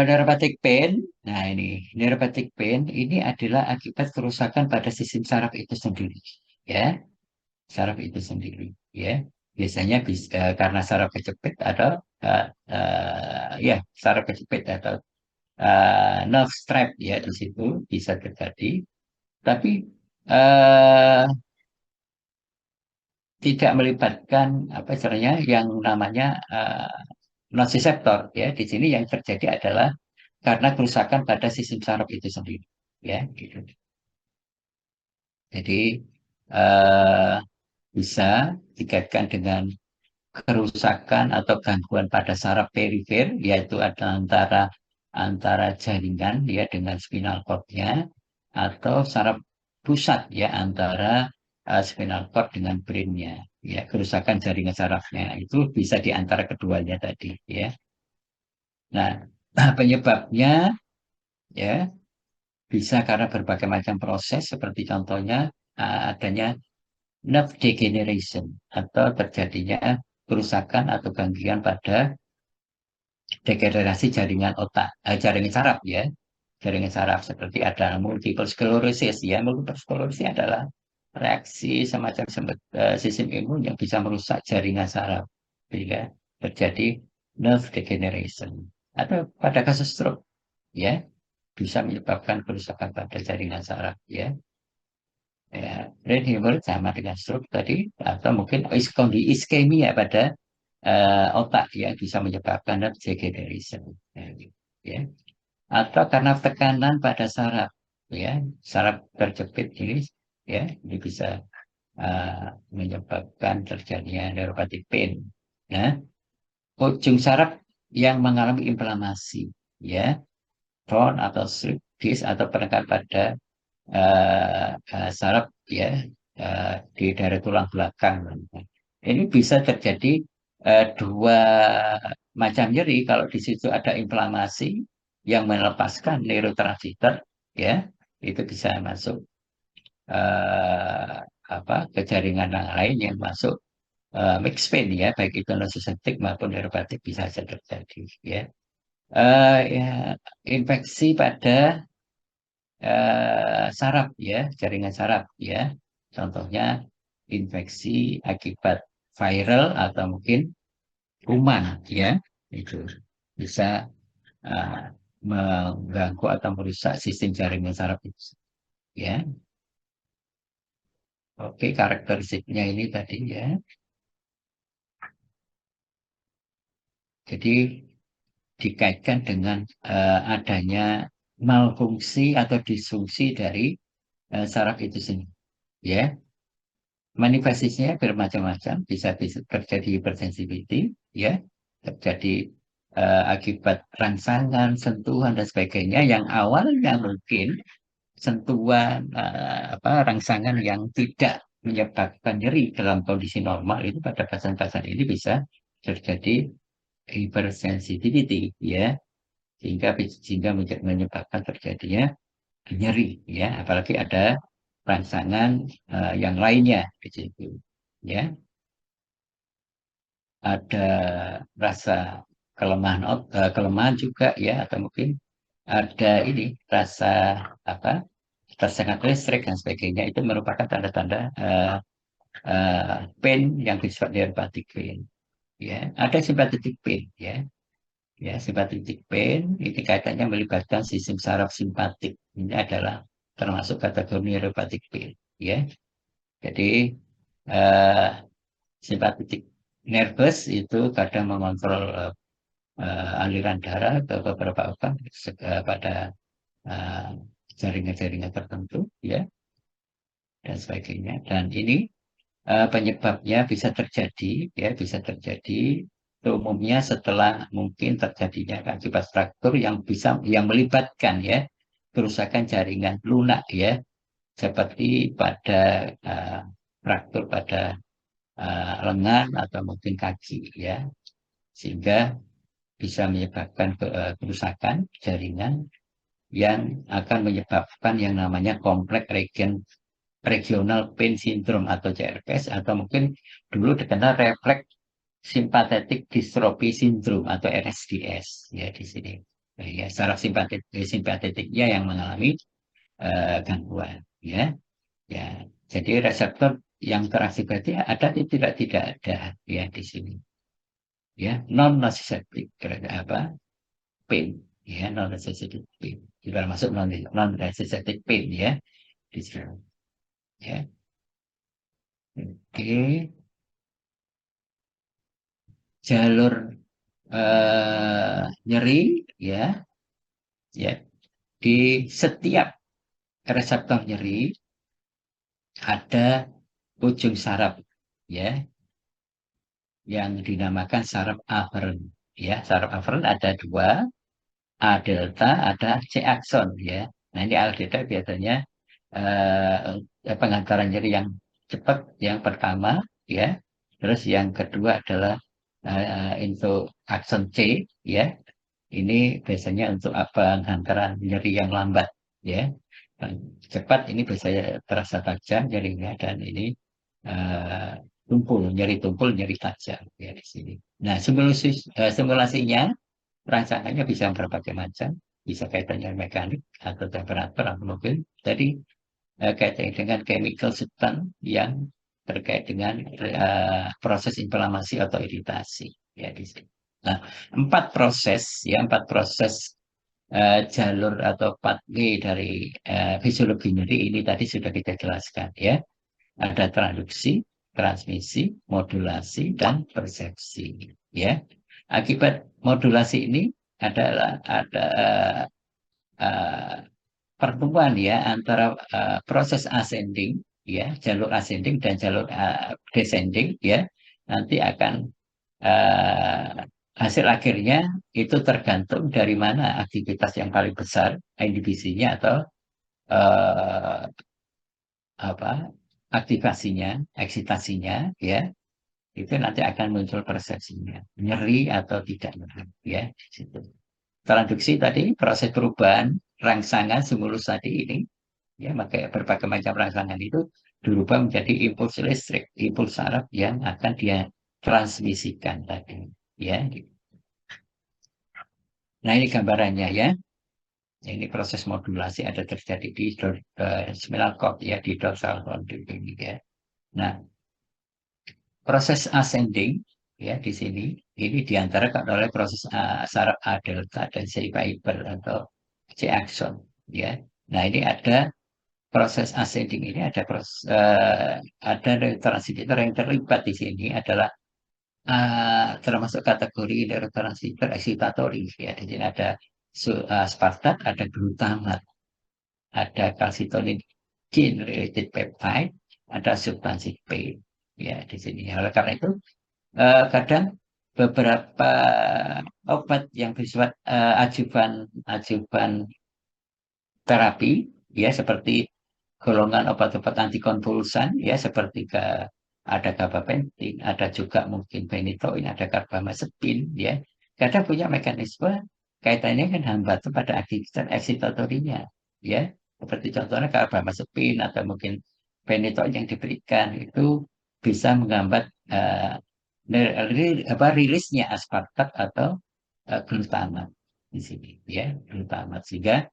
Neuropathic pain, nah ini neuropathic pain ini adalah akibat kerusakan pada sistem saraf itu sendiri, ya, saraf itu sendiri, ya. Biasanya bisa karena saraf kejepit atau ya, saraf kejepit atau nerve strap, ya, di situ bisa terjadi, tapi eh, tidak melibatkan apa istilahnya yang namanya nociceptor, ya. Di sini yang terjadi adalah karena kerusakan pada sistem saraf itu sendiri, ya, gitu. Jadi eh, bisa dikaitkan dengan kerusakan atau gangguan pada saraf perifer, yaitu ada antara antara jaringan, ya, dengan spinal cord-nya, atau saraf pusat, ya, antara spinal cord dengan brain-nya, ya, kerusakan jaringan sarafnya itu bisa di antara keduanya tadi, ya. Nah, penyebabnya, ya, bisa karena berbagai macam proses seperti contohnya adanya nerve degeneration atau terjadinya kerusakan atau gangguan pada degenerasi jaringan otak, jaringan saraf, ya, jaringan saraf seperti ada multiple sclerosis, ya. Multiple sclerosis adalah reaksi semacam sistem imun yang bisa merusak jaringan saraf sehingga terjadi nerve degeneration, atau pada kasus stroke, ya, bisa menyebabkan kerusakan pada jaringan saraf, ya. Ya, brain hemorrhage sama dengan stroke tadi, atau mungkin kondisi iskemia pada otak yang bisa menyebabkan nerve degeneration, ya, gitu, ya. Atau karena tekanan pada saraf, ya, saraf terjepit ini, ya, ini bisa menyebabkan terjadinya neuropathic pain. Nah, ujung saraf yang mengalami inflamasi, ya, bone atau slip disc atau penekanan pada saraf, ya, di daerah tulang belakang. Ini bisa terjadi dua macam nyeri. Kalau di situ ada inflamasi yang melepaskan neurotransmitter, ya, itu bisa masuk eh, ke jaringan yang lain yang masuk mixed pain, ya, baik itu nociceptic maupun neuropathic bisa saja terjadi, ya. Ya, infeksi pada saraf ya, jaringan saraf ya. Contohnya infeksi akibat viral atau mungkin kuman ya, itu bisa uh, mengganggu atau merusak sistem jaringan saraf itu ya. Oke, karakteristiknya ini tadi ya. Jadi dikaitkan dengan adanya malfungsi atau disfungsi dari saraf itu sendiri. Ya, manifestasinya bermacam-macam, bisa terjadi hypersensitivity, ya, terjadi akibat rangsangan, sentuhan dan sebagainya yang awalnya mungkin sentuhan rangsangan yang tidak menyebabkan nyeri dalam kondisi normal itu pada pasien-pasien ini bisa terjadi hypersensitivity, ya, sehingga menyebabkan terjadinya nyeri ya, apalagi ada rangsangan yang lainnya di situ ya, ada rasa kelemahan juga ya, atau mungkin ada ini rasa apa tersengat listrik dan sebagainya, itu merupakan tanda-tanda pain yang bersifat neuropathic pain ya. Ada sympathetic pain ya. Ya, sympathetic pain ini kaitannya melibatkan sistem saraf simpatik. Ini adalah termasuk kategori neuropathic pain. Ya, jadi eh, sympathetic nervous itu kadang mengontrol aliran darah ke beberapa organ pada eh, jaringan-jaringan tertentu, ya, dan sebagainya. Dan ini penyebabnya bisa terjadi, ya, bisa terjadi umumnya setelah mungkin terjadinya akibat fraktur yang melibatkan ya kerusakan jaringan lunak ya, seperti pada fraktur pada lengan atau mungkin kaki ya, sehingga bisa menyebabkan kerusakan jaringan yang akan menyebabkan yang namanya kompleks regional pain syndrome atau CRPS, atau mungkin dulu dikenal refleks sympathetic dystrophy syndrome atau RSDS ya di sini. Ya, saraf simpatetiknya yang mengalami gangguan ya. Ya, jadi reseptor yang terakibat ada atau tidak ada ya di sini. Ya, non nociceptive apa? Pain ya, non nociceptive pain. Juga masuk non nociceptive pain ya di sini. Ya. Oke, jalur nyeri ya, ya, di setiap reseptor nyeri ada ujung saraf ya yang dinamakan saraf aferen ya. Saraf aferen ada dua, A delta, ada C akson ya. Nah, ini A delta biasanya pengantaran nyeri yang cepat yang pertama ya. Terus yang kedua adalah untuk akson C ya. Ini biasanya untuk pengantaran nyeri yang lambat ya. Dan cepat ini biasanya terasa tajam nyerinya, dan ini uh, tumpul, nyeri tajam ya di sini. Nah, simulasinya rancangannya bisa berbagai macam, bisa kaitannya mekanik atau temperatur, atau mungkin tadi kaitannya dengan chemical substance yang terkait dengan proses inflamasi atau iritasi ya di sini. Nah, empat proses jalur atau pathway dari fisiologi nyeri ini tadi sudah kita jelaskan ya. Ada transduksi, transmisi, modulasi, dan persepsi ya. Akibat modulasi ini adalah ada uh, pertemuan ya antara proses ascending ya, jalur ascending dan jalur descending ya. Nanti akan uh, hasil akhirnya itu tergantung dari mana aktivitas yang paling besar, inhibisinya atau uh, apa aktivasinya, eksitasinya ya, itu nanti akan muncul persepsinya, nyeri atau tidak nyeri ya di situ. Transduksi tadi proses perubahan rangsangan stimulus tadi ini ya, maka berbagai macam rangsangan itu dirubah menjadi impuls listrik, impuls saraf yang akan dia transmisikan tadi ya. Nah, ini gambarannya ya. Ini proses modulasi ada terjadi di spinal cord ya, di dorsal column ini ya. Nah, proses ascending ya di sini ini diantara oleh proses saraf A delta dan C fiber atau C axon ya. Nah, ini ada proses ascending ini ada neurotransmitter yang terlibat di sini adalah termasuk kategori neurotransmitter eksitatori ya. Di sini ada aspartat, ada glutamat, ada calcitonin gene related peptide, ada substansi P ya di sini. Oleh karena itu kadang beberapa obat yang bersifat ajuvan ajuvan terapi ya seperti golongan obat-obat antikonvulsan ya seperti ada gabapentin, ada juga mungkin phenytoin, ada carbamazepin ya. Kadang punya mekanisme kaitannya kan hambatan pada aktivitas eksitatorinya ya. Seperti contohnya carbamazepin atau mungkin phenytoin yang diberikan itu bisa menghambat rilisnya aspartat atau glutamat di sini ya, glutamat sehingga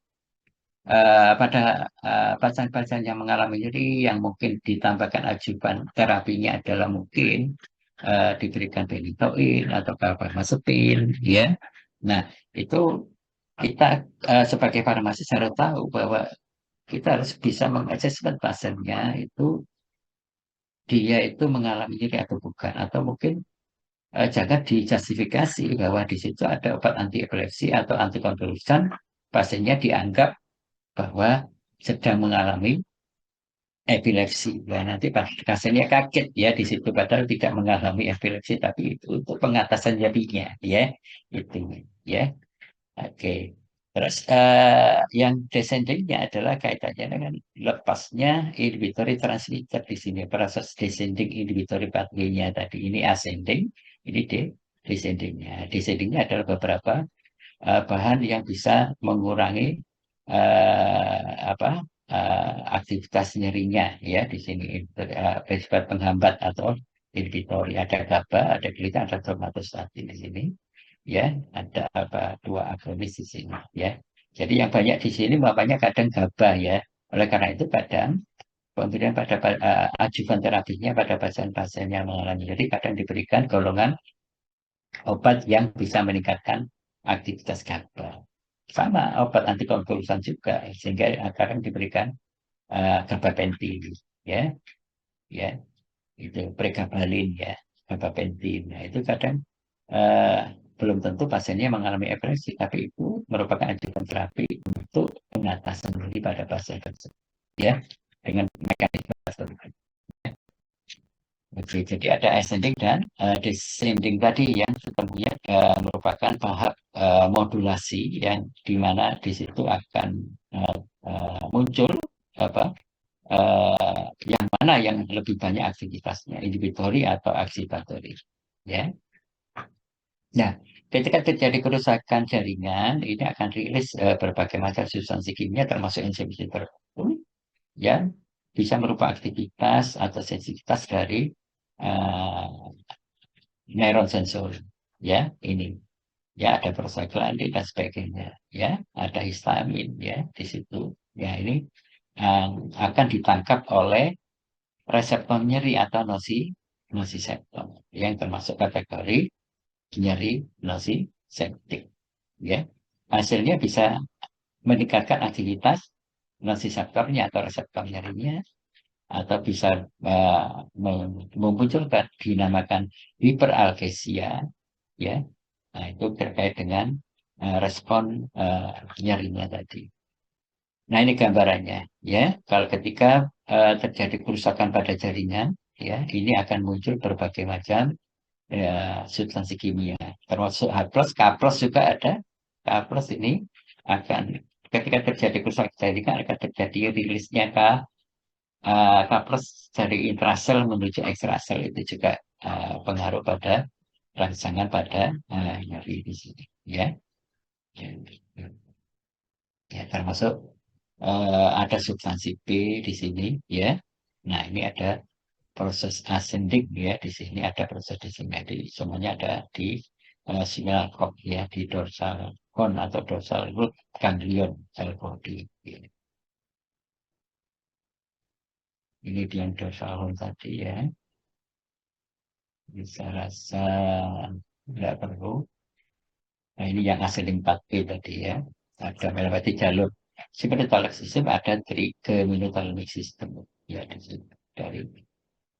pada pasien-pasien yang mengalami nyeri yang mungkin ditambahkan ajuban terapinya adalah mungkin diberikan phenytoin atau carbamazepin ya. Nah, itu kita sebagai farmasis harus tahu bahwa kita harus bisa mengassessment pasiennya itu dia itu mengalami nyeri atau bukan atau mungkin jangan dijustifikasi bahwa di situ ada obat anti epilepsi atau antikonvulsan pasiennya dianggap bahwa sedang mengalami epilepsi. Nah, nanti pasiennya kaget ya di situ padahal tidak mengalami epilepsi tapi itu untuk pengatasan nyerinya ya. Itu ya. Oke. Terus yang descendingnya adalah kaitannya dengan lepasnya inhibitory transmitter di sini. Proses descending inhibitory pathway-nya tadi ini ascending, ini descendingnya. Descendingnya adalah beberapa bahan yang bisa mengurangi apa aktivitas nyerinya ya di sini bersifat penghambat atau inhibitor ada GABA, ada glita, ada somatostatin di sini ya ada dua agonis di sini ya. Jadi yang banyak di sini bapaknya kadang GABA ya. Oleh karena itu kadang pemberian pada ajuvan terapinya pada pasien-pasien yang mengalami nyeri kadang diberikan golongan obat yang bisa meningkatkan aktivitas GABA. Sama obat antikonvulsan juga, sehingga kadang diberikan gabapentin, ya, ya, itu pregabalin ya, gabapentin. Nah, itu kadang uh, belum tentu pasiennya mengalami epilepsi, tapi itu merupakan ajudan terapi untuk pengatasan nyeri pada pasien tersebut, ya, dengan mekanisme tersebut. Oke, jadi ada ascending dan descending tadi yang sebenarnya merupakan tahap modulasi yang dimana di situ akan muncul apa yang mana yang lebih banyak aktivitasnya, inhibitory atau excitatory, ya. Nah, ketika terjadi kerusakan jaringan, ini akan rilis berbagai macam substansi kimia termasuk enzim tertentu yang bisa merubah aktivitas atau sensitivitas dari uh, neuron sensori ya ini ya ada prostaglandin dan sebagainya ya ada histamin ya di situ ya ini akan ditangkap oleh reseptor nyeri atau nosiseptor yang termasuk kategori nyeri nosiseptik ya hasilnya bisa meningkatkan aktivitas nosiseptornya atau reseptor nyerinya atau bisa memunculkan dinamakan hiperalgesia ya. Nah, itu terkait dengan respon nyerinya tadi. Nah, ini gambarannya ya. Kalau ketika terjadi kerusakan pada jaringan ya, ini akan muncul berbagai macam substansi kimia termasuk H+, K+ juga ada. K+ ini akan ketika terjadi kerusakan jaringan akan terjadi rilisnya K+ dari intrasel menuju ekstrasel itu juga pengaruh pada rangsangan pada nyeri di sini ya. Ya termasuk ada substansi B di sini ya. Nah, ini ada proses ascending ya di sini ada proses descending di semuanya ada di spinal cord ya di dorsal con atau dorsal root ganglion sel body. Ini yang dorsal horn tadi ya. Bisa rasa nggak perlu. Nah, ini yang asli 4P tadi ya. Ada melewati jalur spiritual system, ada trigeminothalamic system. Ya, di situ. Dari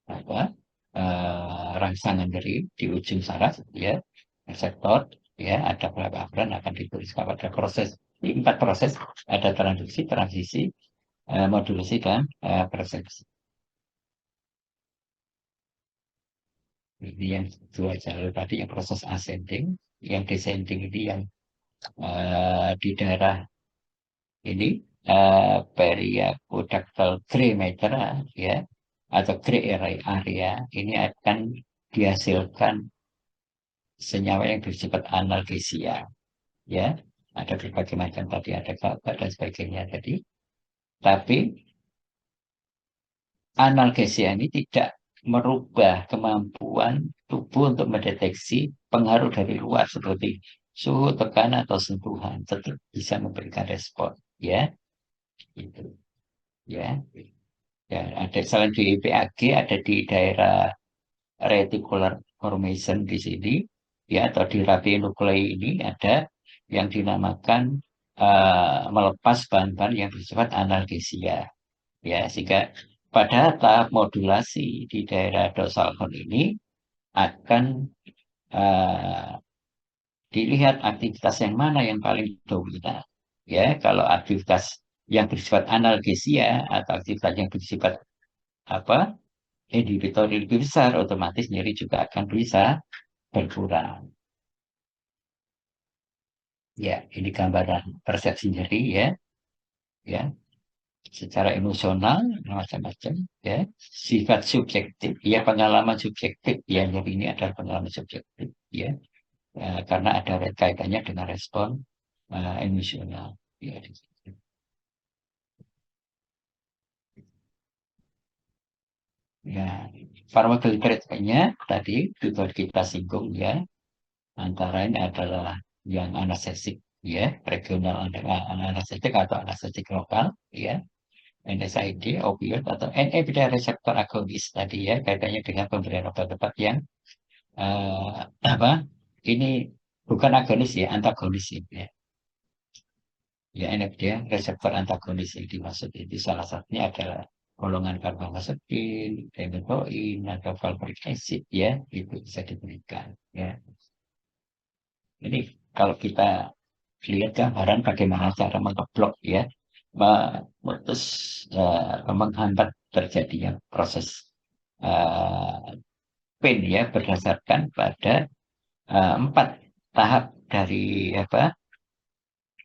apa? Rangsangan dari di ujung saraf ya, reseptor ya, ada pelabelan akan ditulis pada proses ini 4 proses, ada transduksi, transisi, modulasi dan persepsi. Ini yang 2 jalur tadi yang proses ascending, yang descending ini yang di daerah ini periaqueductal gray matter ya, atau gray area ini akan dihasilkan senyawa yang bersifat analgesia ya, ada berbagai macam tadi, ada GABA dan sebagainya tadi, tapi analgesia ini tidak merubah kemampuan tubuh untuk mendeteksi pengaruh dari luar seperti suhu, tekanan atau sentuhan, tetap bisa memberikan respon ya, itu ya. Ya, ada selain di PAG, ada di daerah reticular formation di sini, ya, atau di radionuklei ini ada yang dinamakan melepas bahan-bahan yang bersifat analgesia, ya, sehingga pada tahap modulasi di daerah dorsal horn ini akan uh, dilihat aktivitas yang mana yang paling dominan, ya, kalau aktivitas yang bersifat analgesia atau aktivitas yang bersifat apa inhibitor lebih besar, otomatis nyeri juga akan bisa berkurang. Ya, ini gambaran persepsi nyeri ya, ya. Secara emosional macam-macam ya. Sifat subjektif, ya pengalaman subjektif, ya nyeri ini adalah pengalaman subjektif ya. Karena ada kaitannya dengan respon emosional. Ya, ya. Farmakogenetiknya tadi sudah kita singgung ya. Antara ini adalah yang anestesik ya, regional anestesik atau anestesik lokal ya, NSAID, opioid atau NMDA reseptor agonis tadi ya, kaitannya dengan pemberian obat-obat yang apa? Ini bukan agonis ya, antagonis ya. Ya, NMDA reseptor antagonis yang dimaksud itu salah satunya adalah golongan karbamazepin, phenytoin atau valproic acid ya, itu bisa diberikan ya. Jadi kalau kita lihat gambaran bagaimana cara mengeblok ya, memutus, menghambat terjadinya proses uh, pain ya, berdasarkan pada 4 tahap dari apa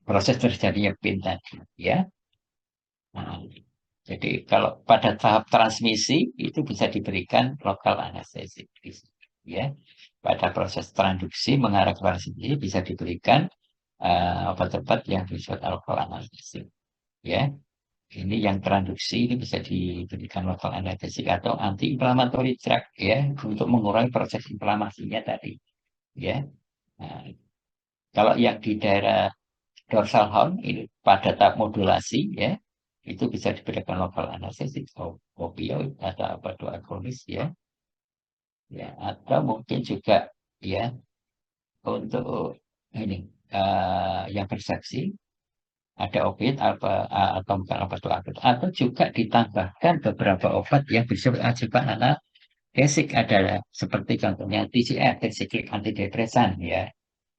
proses terjadinya pain tadi ya. Nah, jadi kalau pada tahap transmisi itu bisa diberikan lokal anestesik ya. Pada proses transduksi mengarah ke transmisi bisa diberikan obat-obat yang bersifat alkohol analgesik ya. Ini yang transduksi ini bisa diberikan lokal anestesik atau anti-inflammatory drug ya, untuk mengurangi proses inflamasinya tadi ya. Nah, kalau yang di daerah dorsal horn ini pada tahap modulasi ya, itu bisa diberikan lokal anestesik opioid atau apa agonis ya, ya, atau mungkin juga ya untuk ini yang persepsi ada obat apa atau bukan obat atau juga ditambahkan beberapa obat yang bersifat ajukan analgesik, adalah seperti contohnya TCA, tricyclic antidepresan ya,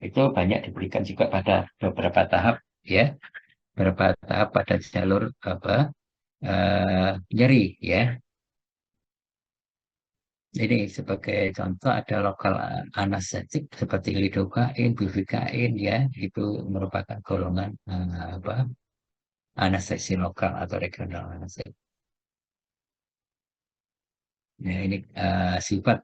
itu banyak diberikan juga pada beberapa tahap ya, beberapa tahap pada jalur apa nyeri ya. Ini sebagai contoh ada lokal anestetik seperti lidocaine, bupivacaine ya, itu merupakan golongan apa anestesi lokal atau regional anestesi. Ya, ini sifat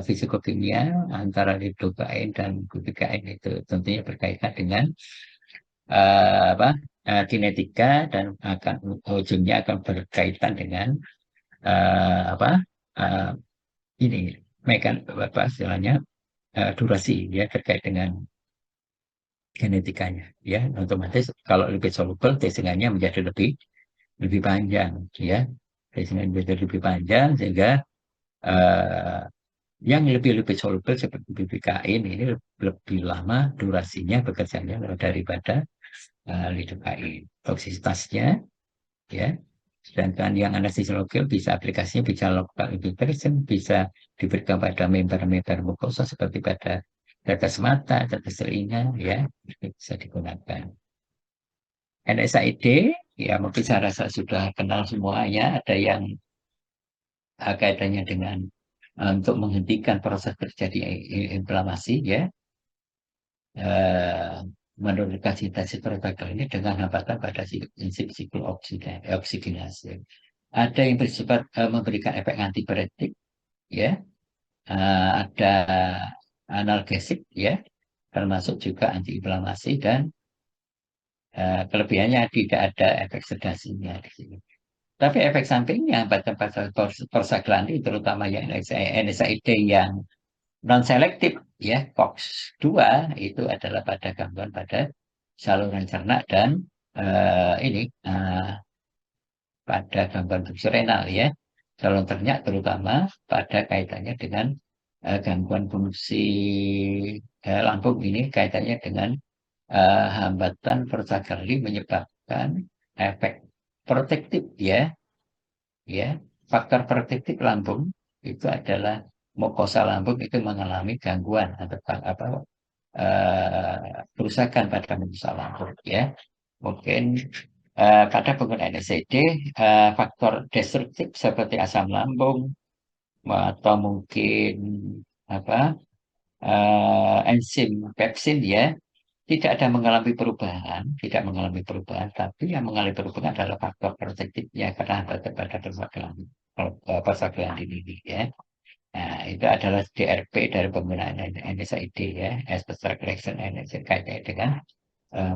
fisikokimia antara lidocaine dan bupivacaine itu tentunya berkaitan dengan apa kinetika, dan akan ujungnya akan berkaitan dengan apa uh, ini mekan apa istilahnya durasi ya, terkait dengan genetikanya, ya. Otomatis kalau lipid soluble tesingannya menjadi lebih panjang, ya. Tesingan menjadi lebih panjang sehingga eh, yang lebih lipid soluble seperti bibikain ini lebih lama durasinya bekerjanya daripada lidokain. Toksisitasnya, ya. Sedangkan yang anestesi lokal bisa aplikasinya bisa lokal injection, bisa diberikan pada member-member mukosa seperti pada tetes mata, tetes telinga, ya, itu bisa digunakan. NSAID, ya mungkin saya rasa sudah kenal semuanya. Ada yang kaitannya dengan untuk menghentikan proses terjadi inflamasi, ya, eh, menurunkan sintesis protein ini dengan hambatan pada prinsip siklus oksigenasi. Ada yang bersifat memberikan efek antipiretik, ya. Ada analgesik, ya, termasuk juga antiinflamasi dan kelebihannya tidak ada efek sedasinya di sini. Tapi efek sampingnya pada prostaglandin terutama yang NSAID yang non selektif, ya, COX-2 itu adalah pada gangguan pada saluran cerna dan ini pada gangguan fungsi renal, ya. Saluran cerna terutama pada kaitannya dengan gangguan fungsi lambung ini kaitannya dengan hambatan prostaglandin menyebabkan efek protektif, ya, ya. Faktor protektif lambung itu adalah mukosa lambung itu mengalami gangguan atau apa kerusakan pada mukosa lambung, ya. Mungkin pada penggunaan NSAID faktor destruktif seperti asam lambung atau mungkin apa enzim pepsin, ya, tidak ada mengalami perubahan, tidak mengalami perubahan, tapi yang mengalami perubahan adalah faktor protektifnya karena pada prostaglandin ini, ya. Nah, itu adalah DRP dari penggunaan NSAID, ya, abstract reaction NSAID kaitannya dengan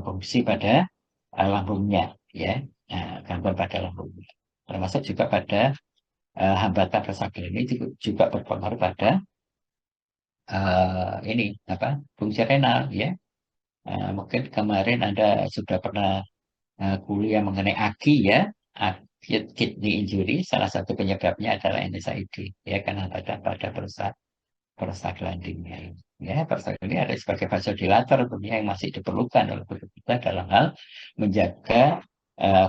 fungsi pada lambungnya, ya. Nah, gangguan pada lambungnya. Termasuk juga pada hambatan prostaglandin ini juga berpengaruh pada ini apa fungsi renal, ya. Mungkin kemarin Anda sudah pernah kuliah mengenai AKI, ya, acute kidney injury. Salah satu penyebabnya adalah NSAID, ya, karena pada prostaglandinnya. Ya, prostaglandin ada sebagai vasodilator tentunya yang masih diperlukan oleh tubuh kita dalam hal menjaga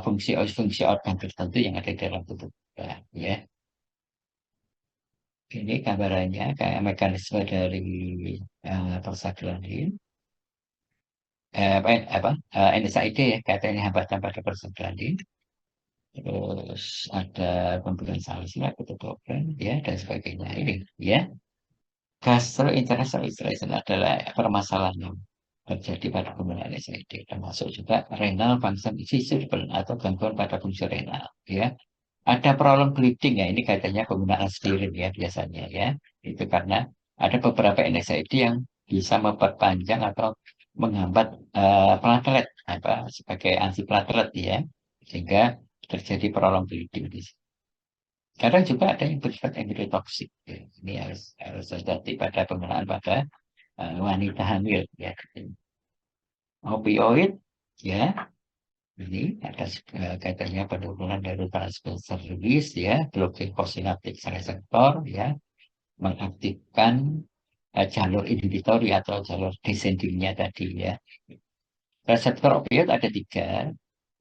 fungsi organ tertentu yang ada di dalam tubuh kita, ya. Ini gambarannya kayak mekanisme dari prostaglandin. NSAID, ya, katanya hambatan pada prostaglandin. Terus ada pemberian salisilat, ketutupan, ya, dan sebagainya. Ini, ya, gastrointestinal inflammation adalah permasalahan yang terjadi pada penggunaan NSAID, termasuk juga renal function irreversible atau gangguan pada fungsi renal, ya. Ada problem bleeding, ya, ini kaitannya penggunaan aspirin, ya, biasanya, ya. Itu karena ada beberapa NSAID yang bisa memperpanjang atau menghambat platelet apa sebagai antiplatelet, ya, sehingga terjadi problem bleeding di sini. Kadang juga ada yang bersifat endotoksik, ya. Ini harus terjadi pada penggunaan pada wanita hamil, ya. Opioid, ya, ini ada kaitannya penurunan dari transverse release, ya, blocking postsynaptic reseptor, ya, mengaktifkan jalur inhibitori atau jalur descendingnya tadi, ya. Reseptor opioid ada 3.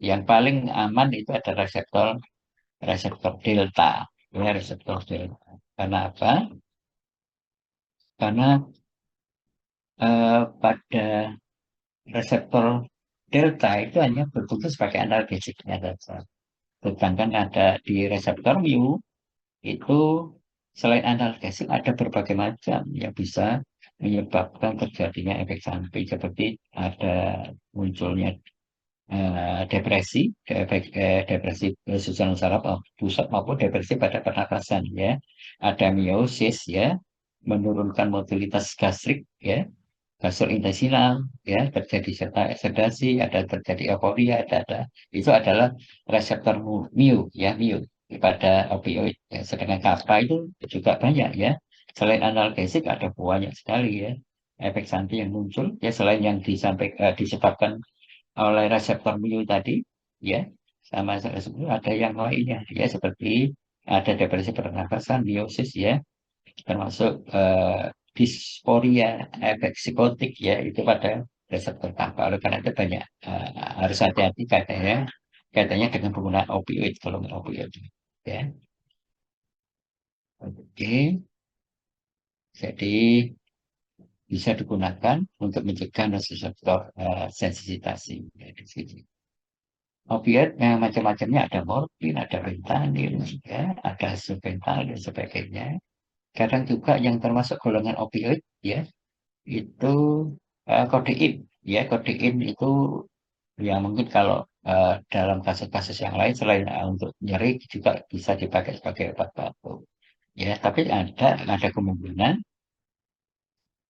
Yang paling aman itu ada reseptor delta, ya, reseptor delta. Karena apa? Karena pada reseptor delta itu hanya berfungsi sebagai analgesiknya saja. Sedangkan ada di reseptor mu itu selain analgesik ada berbagai macam yang bisa menyebabkan terjadinya efek samping seperti ada munculnya depresi, depresi susunan saraf pusat maupun depresi pada pernapasan, ya. Ada miosis, ya, menurunkan mobilitas gastrik, ya, gastrointestinal, ya, terjadi sedasi, ada terjadi euforia, ada itu adalah reseptor mu, ya, mu pada opioid, ya. Sedangkan kappa itu juga banyak, ya. Selain analgesik ada banyak sekali, ya, efek samping yang muncul ya selain yang disebabkan oleh reseptor mu tadi ya sama sebetulnya ada yang lainnya ya seperti ada depresi pernafasan, miosis ya termasuk disporia, efek psikotik ya itu pada reseptor tanpa. Oleh karena itu banyak harus hati-hati katanya dengan penggunaan opioid kalau nggak opioid ya. Oke, jadi bisa digunakan untuk mencegah reseptor sensitasi. Ya, di sini. Opioid yang macam-macamnya ada morfin, ada fentanyl, ya, ada subental dan sebagainya. Kadang juga yang termasuk golongan opioid, ya, itu kodein, ya, kodein itu yang mungkin kalau dalam kasus-kasus yang lain selain untuk nyeri juga bisa dipakai sebagai obat batuk, ya. Tapi ada kemungkinan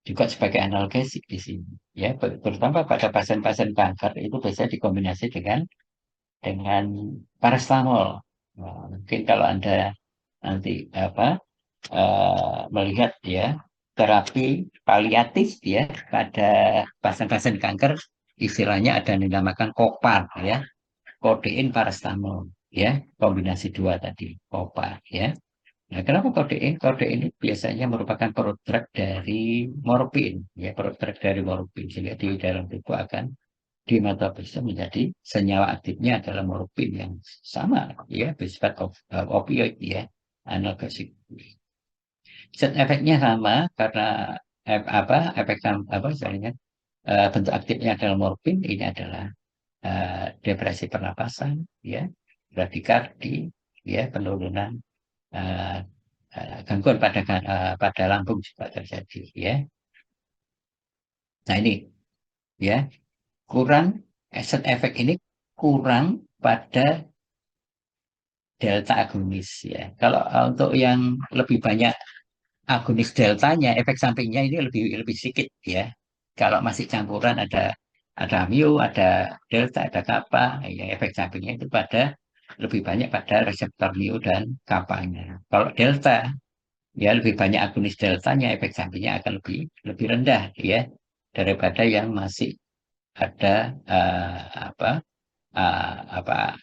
juga sebagai analgesik di sini, ya, terutama pada pasien-pasien kanker itu bisa dikombinasi dengan paracetamol. Nah, mungkin kalau Anda nanti melihat ya terapi paliatif ya pada pasien-pasien kanker istilahnya ada yang dinamakan kopar ya kodein paracetamol ya kombinasi dua tadi kopar ya. Nah, kenapa kodein? Kodein ini biasanya merupakan prodrug dari morfin ya prodrug dari morfin sehingga di dalam tubuh akan dimetabolisme menjadi senyawa aktifnya adalah morfin yang sama ya bersifat opioid ya analgesik. Side efeknya sama karena efek apa misalnya bentuk aktifnya adalah morfin ini adalah depresi pernapasan ya bradikardi ya penurunan eh, gangguan pada lambung juga terjadi ya. Nah ini ya kurang side efek ini kurang pada delta agonis ya. Kalau untuk yang lebih banyak agonis deltanya, efek sampingnya ini lebih lebih sedikit ya. Kalau masih campuran ada mu, ada delta, ada kappa, ya efek sampingnya itu lebih banyak pada reseptor mu dan kapanya. Kalau delta ya lebih banyak agonis deltanya, efek sampingnya akan lebih lebih rendah ya daripada yang masih ada apa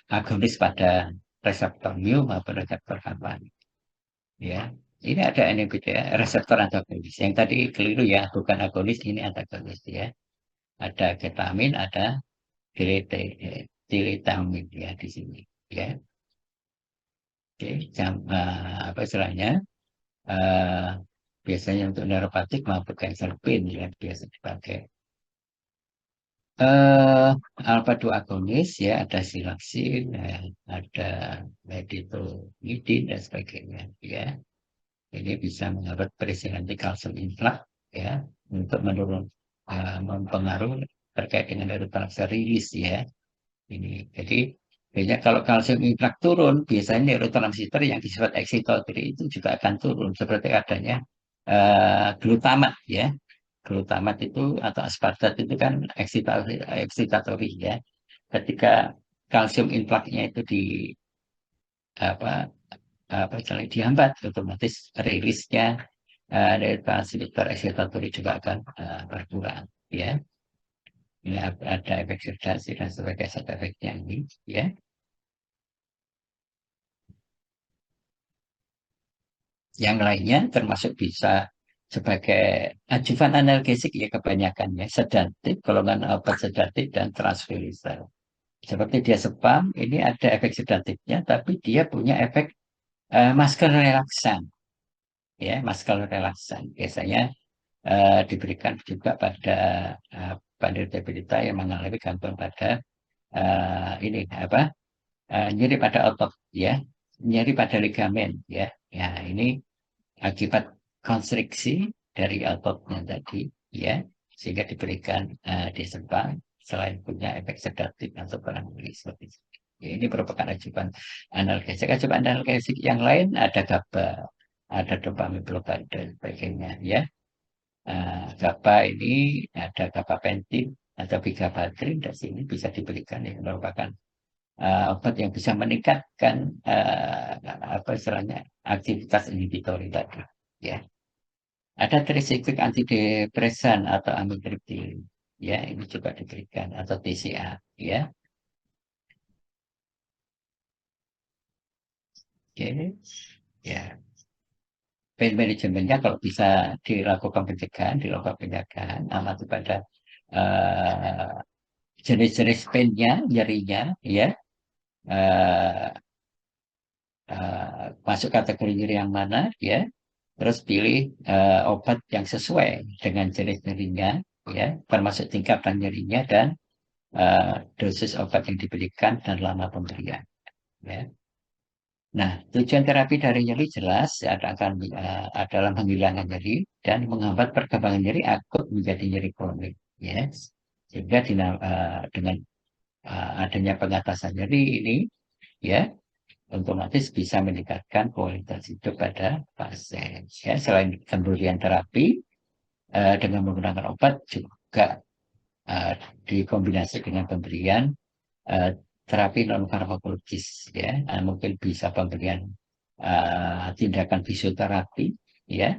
agonis pada reseptor mu maupun reseptor kappa. Ya, ini ada NMBT ya, reseptor antagonis. Yang tadi keliru ya, bukan agonis, ini antagonis ya. Ada ketamin, ada diletamin ya di sini. Ya, oke, apa istilahnya? eh, biasanya untuk neuropatik maupun cancer pain ya biasa dipakai. Alpha 2 agonis ya ada silaksin, ada methylamidin dan sebagainya ya. Ini bisa menghambat presiden kalsium inflak ya untuk mempengaruhi terkait dengan neurotransmitter rilis ya. Ini jadi biasanya kalau kalsium inflak turun, biasanya neurotransmitter yang disebut excitatory itu juga akan turun seperti adanya glutamat ya. Glutamat itu atau aspartat itu kan excitatory ya. Ketika kalsium inflaknya itu apa istilahnya dihambat, otomatis rilisnya dari transmitter excitatory juga akan berkurang. Ya, ini ada efek sedasi dan sebagai satu efeknya ini. Ya, yang lainnya termasuk bisa sebagai adjuvan analgesik ya kebanyakannya sedatif, golongan obat sedatif dan tranquilizer. Seperti diazepam, ini ada efek sedatifnya, tapi dia punya efek masker relaksan. Ya, masker relaksan. Biasanya diberikan juga pada penderita yang mengalami gangguan pada ini apa nyeri pada otot ya nyeri pada ligamen ya ya ini akibat konstriksi dari ototnya tadi ya sehingga diberikan diserbang selain punya efek sedatif atau penanggulangan seperti itu. Ya, ini merupakan ajuban analgesik. Ajuban analgesik yang lain ada GABA, ada dopamine blockade dan sebagainya ya. GABA ini ada gabapentin atau vigabatrin dan sini bisa diberikan yang merupakan obat yang bisa meningkatkan apa istilahnya aktivitas inhibitori tadi ya. Ada trisitrik antidepresan atau amitriptyl. Ya, ini juga diberikan atau TCA. Ya, oke. Ya, pain manajemennya kalau bisa dilakukan pencegahan, amati pada eh, jenis-jenis pain-nya, nyerinya, ya, eh, masuk kategori nyeri yang mana, ya, terus pilih obat yang sesuai dengan jenis nyerinya, ya, termasuk tingkatan nyerinya dan dosis obat yang diberikan dan lama pemberian. Ya. Nah, tujuan terapi dari nyeri jelas adalah menghilangkan nyeri dan menghambat perkembangan nyeri akut menjadi nyeri kronik. Ya. Sehingga dengan adanya pengatasan nyeri ini, ya, otomatis bisa meningkatkan kualitas hidup pada pasien. Ya, selain pemberian terapi dengan menggunakan obat juga eh, dikombinasi dengan pemberian eh, terapi non farmakologis, ya. Mungkin bisa pemberian tindakan fisioterapi, ya,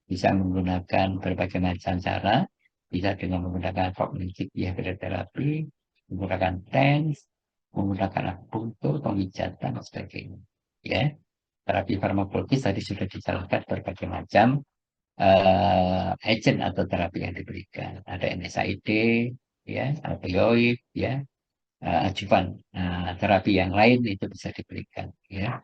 bisa menggunakan berbagai macam cara, bisa dengan menggunakan kognitif behavioral terapi, menggunakan TENS, menggunakan akupunktur, pemijatan dan sebagainya, ya. Terapi farmakologis tadi sudah dijelaskan berbagai macam agent atau terapi yang diberikan. Ada NSAID, ya, opioid, ya, ajuvan. Terapi yang lain itu bisa diberikan. Ya,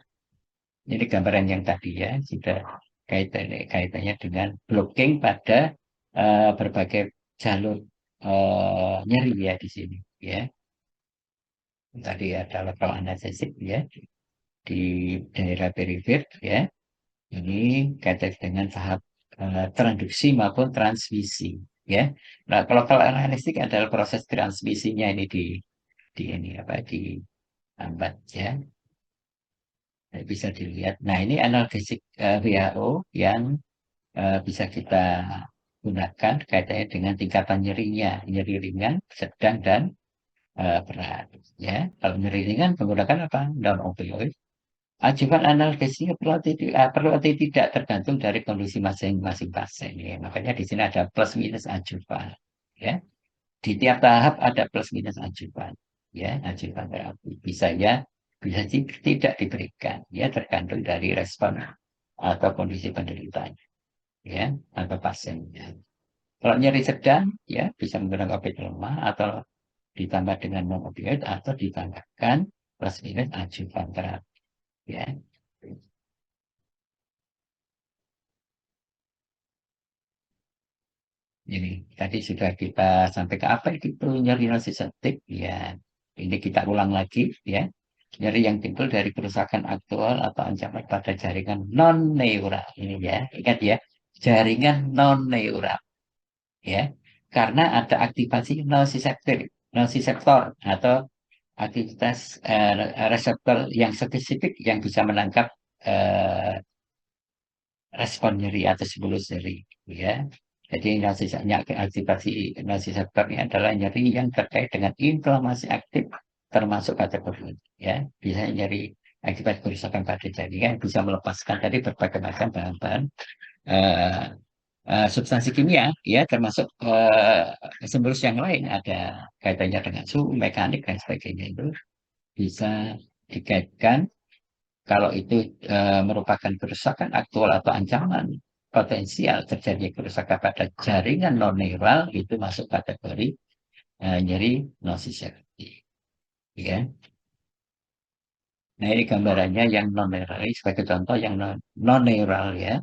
ini gambaran yang tadi, ya, sudah kaitannya dengan blocking pada berbagai jalur nyeri, ya, di sini. Ya, tadi ada lokal anestesik, ya, di daerah perifer, ya. Ini kaitan dengan tahap transduksi maupun transmisi. Ya, nah, kalau analistik adalah proses transmisinya ini di ini apa di lambat, ya. Nah, bisa dilihat. Nah, ini analgesik WHO yang bisa kita gunakan kaitannya dengan tingkatan nyerinya, nyeri ringan, sedang, dan berat. Ya, kalau nyeri ringan menggunakan apa? Non opioid. Ajukan analgesik perlu atau tidak tergantung dari kondisi masing-masing pasien. Ya. Makanya di sini ada plus minus ajukan. Ya. Di tiap tahap ada plus minus ajukan. Ya, ajukan terapi. Bisa ya, bisa tidak diberikan. Ya, tergantung dari respon atau kondisi penderitanya. Ya, atau pasiennya. Kalau nyeri sedang, ya, bisa menggunakan obat lemah atau ditambah dengan non opioid atau ditambahkan plus minus ajukan terapi. Ya. Ini tadi sudah kita sampai ke apa itu nyeri nosiceptif, ya. Ini kita ulang lagi, ya. Nyeri yang timbul dari kerusakan aktual atau ancaman pada jaringan non neural. Ini, ya, ingat, ya, jaringan non neural, ya. Karena ada aktivasi nosiseptor atau aktivitas reseptor yang spesifik yang bisa menangkap eh, respon nyeri atau stimulus nyeri, ya. Jadi aktivasi nociceptor ini adalah nyeri yang terkait dengan inflamasi aktif termasuk kategori, ya. Biasanya nyeri akibat kerusakan pada jaringan bisa melepaskan tadi berbagai macam bahan-bahan eh, substansi kimia, ya, termasuk stimulus yang lain ada kaitannya dengan suhu, mekanik dan sebagainya itu bisa dikaitkan kalau itu merupakan kerusakan aktual atau ancaman potensial terjadi kerusakan pada jaringan non-neural itu masuk kategori nyeri nociceptif. Ya. Nah, ini gambarannya yang non-neural. Ini sebagai contoh yang non-neural, ya.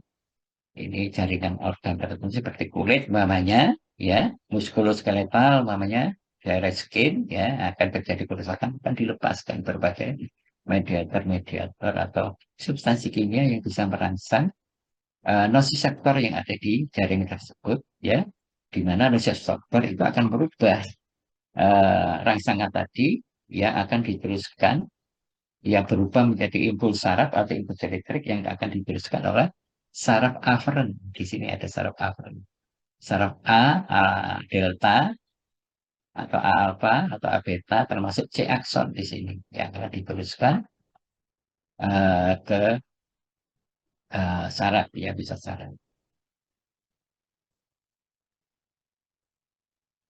Ini jaringan organ tertentu seperti kulit, mamanya, ya, muskuloskeletal, mamanya, daerah skin, ya, akan terjadi kerusakan, akan dilepaskan berbagai mediator atau substansi kimia yang bisa merangsang nosiseptor yang ada di jaringan tersebut, ya, di mana nosiseptor itu akan merubah rangsangan tadi yang akan diteruskan, yang berubah menjadi impuls saraf atau impuls elektrik yang akan diteruskan oleh saraf aferen. Di sini ada saraf aferen. Saraf A delta atau A alpha atau A beta termasuk C akson di sini yang akan diteruskan ke saraf, ya, bisa saraf.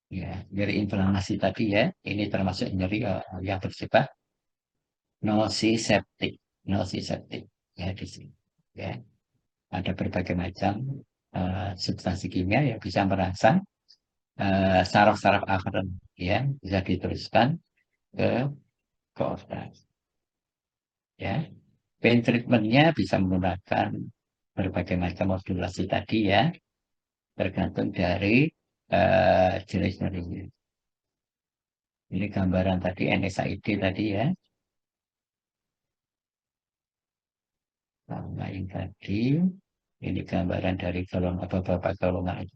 Ya, nyeri inflamasi tadi ya, ini termasuk nyeri yang bersifat nociceptik, nociceptik ya di sini. Ya, ada berbagai macam substansi kimia yang bisa merangsang saraf-saraf aferen ya, bisa diteruskan ke otak. Ya, pain treatmentnya bisa menggunakan berbagai macam modulasi tadi ya, tergantung dari jenis nyerinya. Ini gambaran tadi NSAID tadi ya. Sama yang tadi. Ini gambaran dari beberapa golongan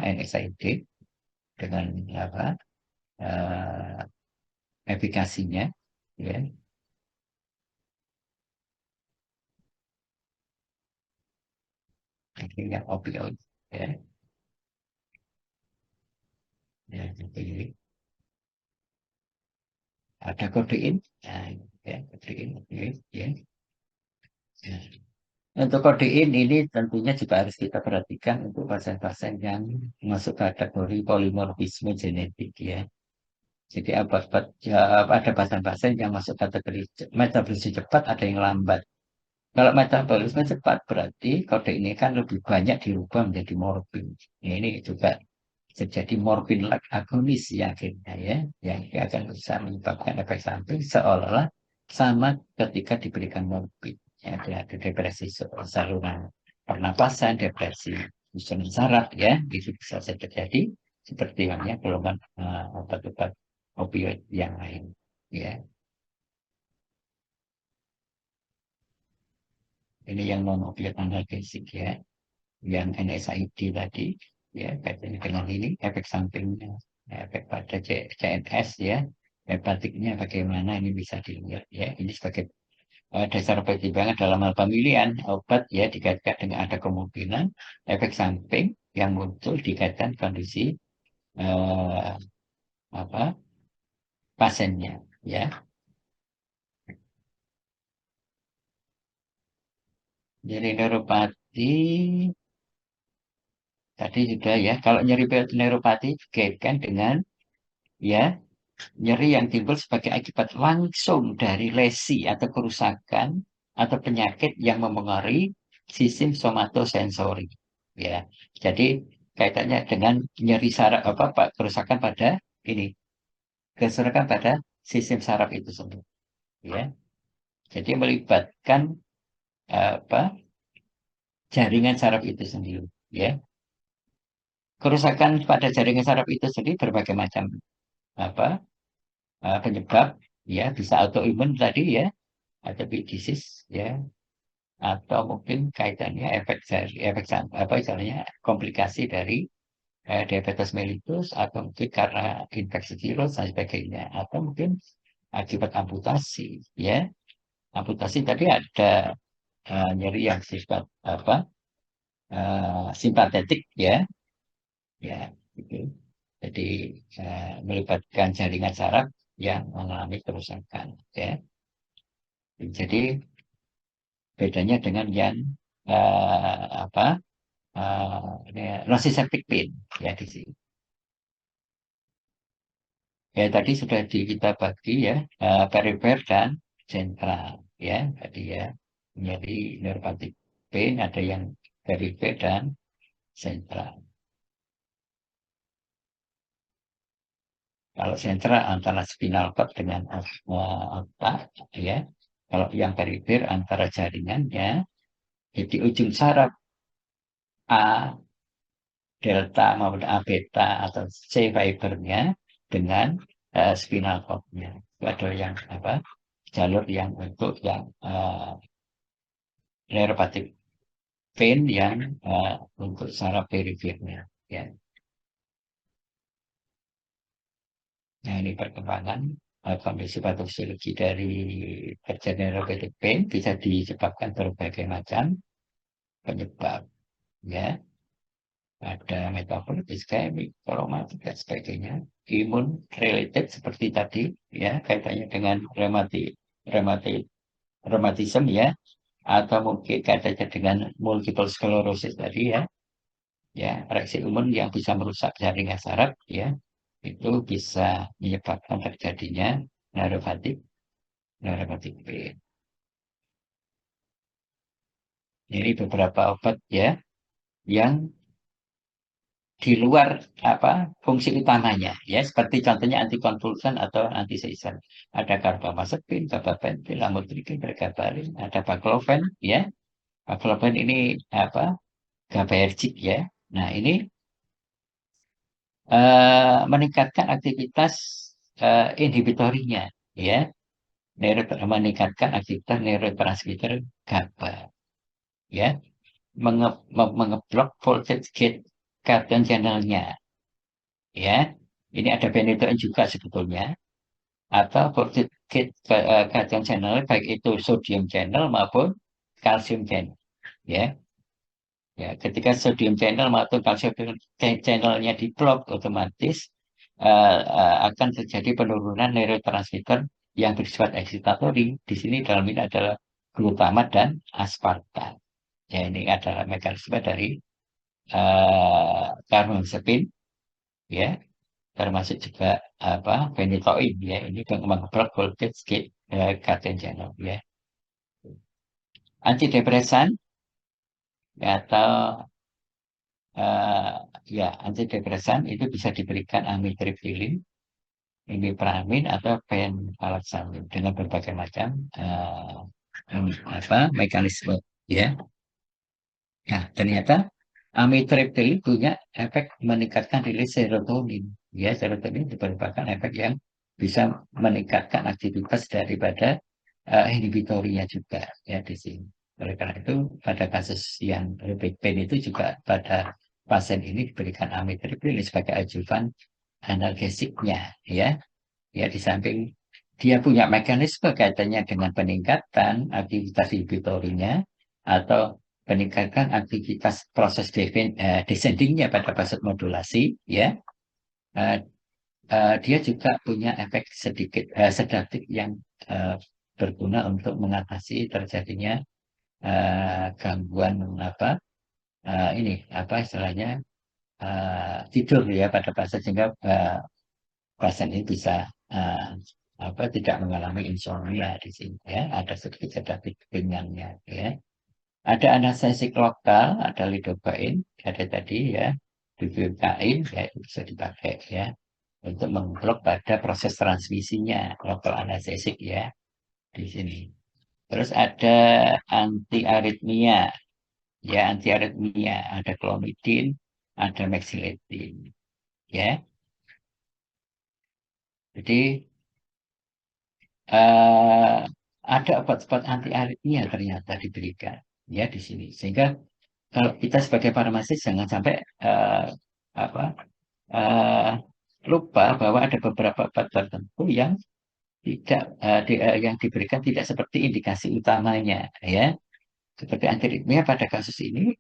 NSAID dengan apa efikasinya. Ya. Ini yang opioid. Ya. Ya, jadi ada kodein. Nah, ya, kodein. Ya. Ya. Untuk kodein ini tentunya juga harus kita perhatikan untuk pasien-pasien yang masuk kategori polimorfisme genetik ya. Jadi ya, ada pasien-pasien yang masuk kategori metabolisme cepat, ada yang lambat. Kalau metabolisme cepat berarti kode ini kan lebih banyak dirubah menjadi morfin. Nah, ini juga terjadi morfin-like agonis ya akhirnya ya, yang akan bisa menyebabkan efek samping seolah-olah sama ketika diberikan morfin. Ya, ada depresi saluran pernapasan, depresi susunan saraf ya, itu bisa saja terjadi seperti halnya golongan obat-obat opioid yang lain. Ya, ini yang non opioid analgesik ya, yang NSAID tadi ya, kaitannya dengan ini efek sampingnya, efek pada CNS ya, hepatiknya bagaimana ini bisa dilihat ya. Ini sebagai dasar pertimbangan dalam hal pemilihan obat ya, dikaitkan dengan ada kemungkinan efek samping yang muncul dikaitkan kondisi eh, apa pasiennya ya. Jadi neuropati tadi sudah ya. Kalau nyeri neuropati dikaitkan dengan ya nyeri yang timbul sebagai akibat langsung dari lesi atau kerusakan atau penyakit yang memengaruhi sistem somatosensori. Ya, jadi kaitannya dengan nyeri saraf apa Pak, kerusakan pada ini, kerusakan pada sistem saraf itu sendiri. Ya, jadi melibatkan apa jaringan saraf itu sendiri. Ya, kerusakan pada jaringan saraf itu sendiri berbagai macam apa penyebab ya, bisa autoimun tadi ya, atau disease ya, atau mungkin kaitannya efek apa istilahnya komplikasi dari diabetes mellitus, atau mungkin karena infeksi virus dan sebagainya, atau mungkin akibat amputasi ya. Amputasi tadi ada nyeri yang sifat apa simpatetik ya, ya gitu. Jadi melibatkan jaringan saraf yang mengalami kerusakan ya. Jadi bedanya dengan yang apa nociceptic pain ya di sini. Ya tadi sudah kita bagi ya perifer dan sentral ya tadi ya. Jadi neuropathic pain ada yang perifer dan sentral. Kalau sentral antara spinal cord dengan otak ya. Kalau yang perifer antara jaringannya, jadi ujung saraf A delta maupun A beta atau C fibernya dengan spinal cord-nya. Itu ada yang apa? Jalur yang untuk yang neuropathic pain yang untuk saraf perifernya. Ya. Nah, ini perkembangan kondisi patofisiologi dari terjadi neuropathic pain bisa disebabkan berbagai macam penyebab. Ya, ada metabolic, iskemik, traumatik dan sebagainya. Imun related seperti tadi, ya kaitannya dengan rematisme ya, atau mungkin kaitannya dengan multiple sclerosis tadi ya, ya reaksi imun yang bisa merusak jaringan saraf ya. itu bisa menyebabkan terjadinya neuropatik pain. Ini beberapa obat ya yang di luar fungsi utamanya ya, seperti contohnya antikonvulsan atau antiseizure. Ada karbamazepin, gabapentin, lamotrigin, pregabalin, ada baclofen ya. Baclofen ini GABAergic ya. Nah, ini meningkatkan aktivitas inhibitorinya ya. Meningkatkan aktivitas neurotransmitter GABA ya. Mengeblok voltage gate cation channel-nya ya. Ini ada phenytoin juga sebetulnya, atau voltage gate cation channel, baik itu sodium channel maupun kalsium channel ya. Ya, ketika sodium channel maupun kalsium channelnya diblok, otomatis akan terjadi penurunan neurotransmitter yang bersifat eksitatori. Di sini dalam ini adalah glutamat dan aspartat. Ya, ini adalah mekanisme dari carbamazepin, ya, termasuk juga phenytoin, ya, ini mengeblok voltage gate cation channel, ya. Antidepresan atau ya, antidepresan itu bisa diberikan amitriptilin, imipramine atau penvaleksamin dengan berbagai macam mekanisme ya. Nah, ternyata amitriptilin punya efek meningkatkan rilis serotonin. Ya, serotonin itu merupakan efek yang bisa meningkatkan aktivitas daripada inhibitorinya juga ya di sini. Oleh karena itu, pada kasus yang lebih pain itu juga pada pasien ini diberikan amitriptilin sebagai adjuvan analgesiknya ya. Ya, di samping dia punya mekanisme kaitannya dengan peningkatan aktivitas inhibitorinya atau peningkatan aktivitas proses descendingnya pada fase modulasi ya. Eh, dia juga punya efek sedikit sedatif yang eh, berguna untuk mengatasi terjadinya gangguan ini istilahnya tidur ya pada pasien, sehingga pasien ini bisa uh, tidak mengalami insomnia di sini ya. Ada sedikit sedatif ringannya ya. Ada anestesik lokal, ada lidocaine, ada tadi ya, bupivacain ya, itu bisa dipakai ya untuk memblok pada proses transmisinya, lokal anestesik ya di sini. Terus ada anti aritmia ya, anti aritmia, ada clomidin, ada mexiletin ya. Jadi eh, ada obat-obat anti aritmia ternyata diberikan ya di sini, sehingga kalau kita sebagai farmasis jangan sampai eh, apa eh, lupa bahwa ada beberapa obat tertentu yang tidak yang diberikan tidak seperti indikasi utamanya ya, seperti antiaritmia pada kasus ini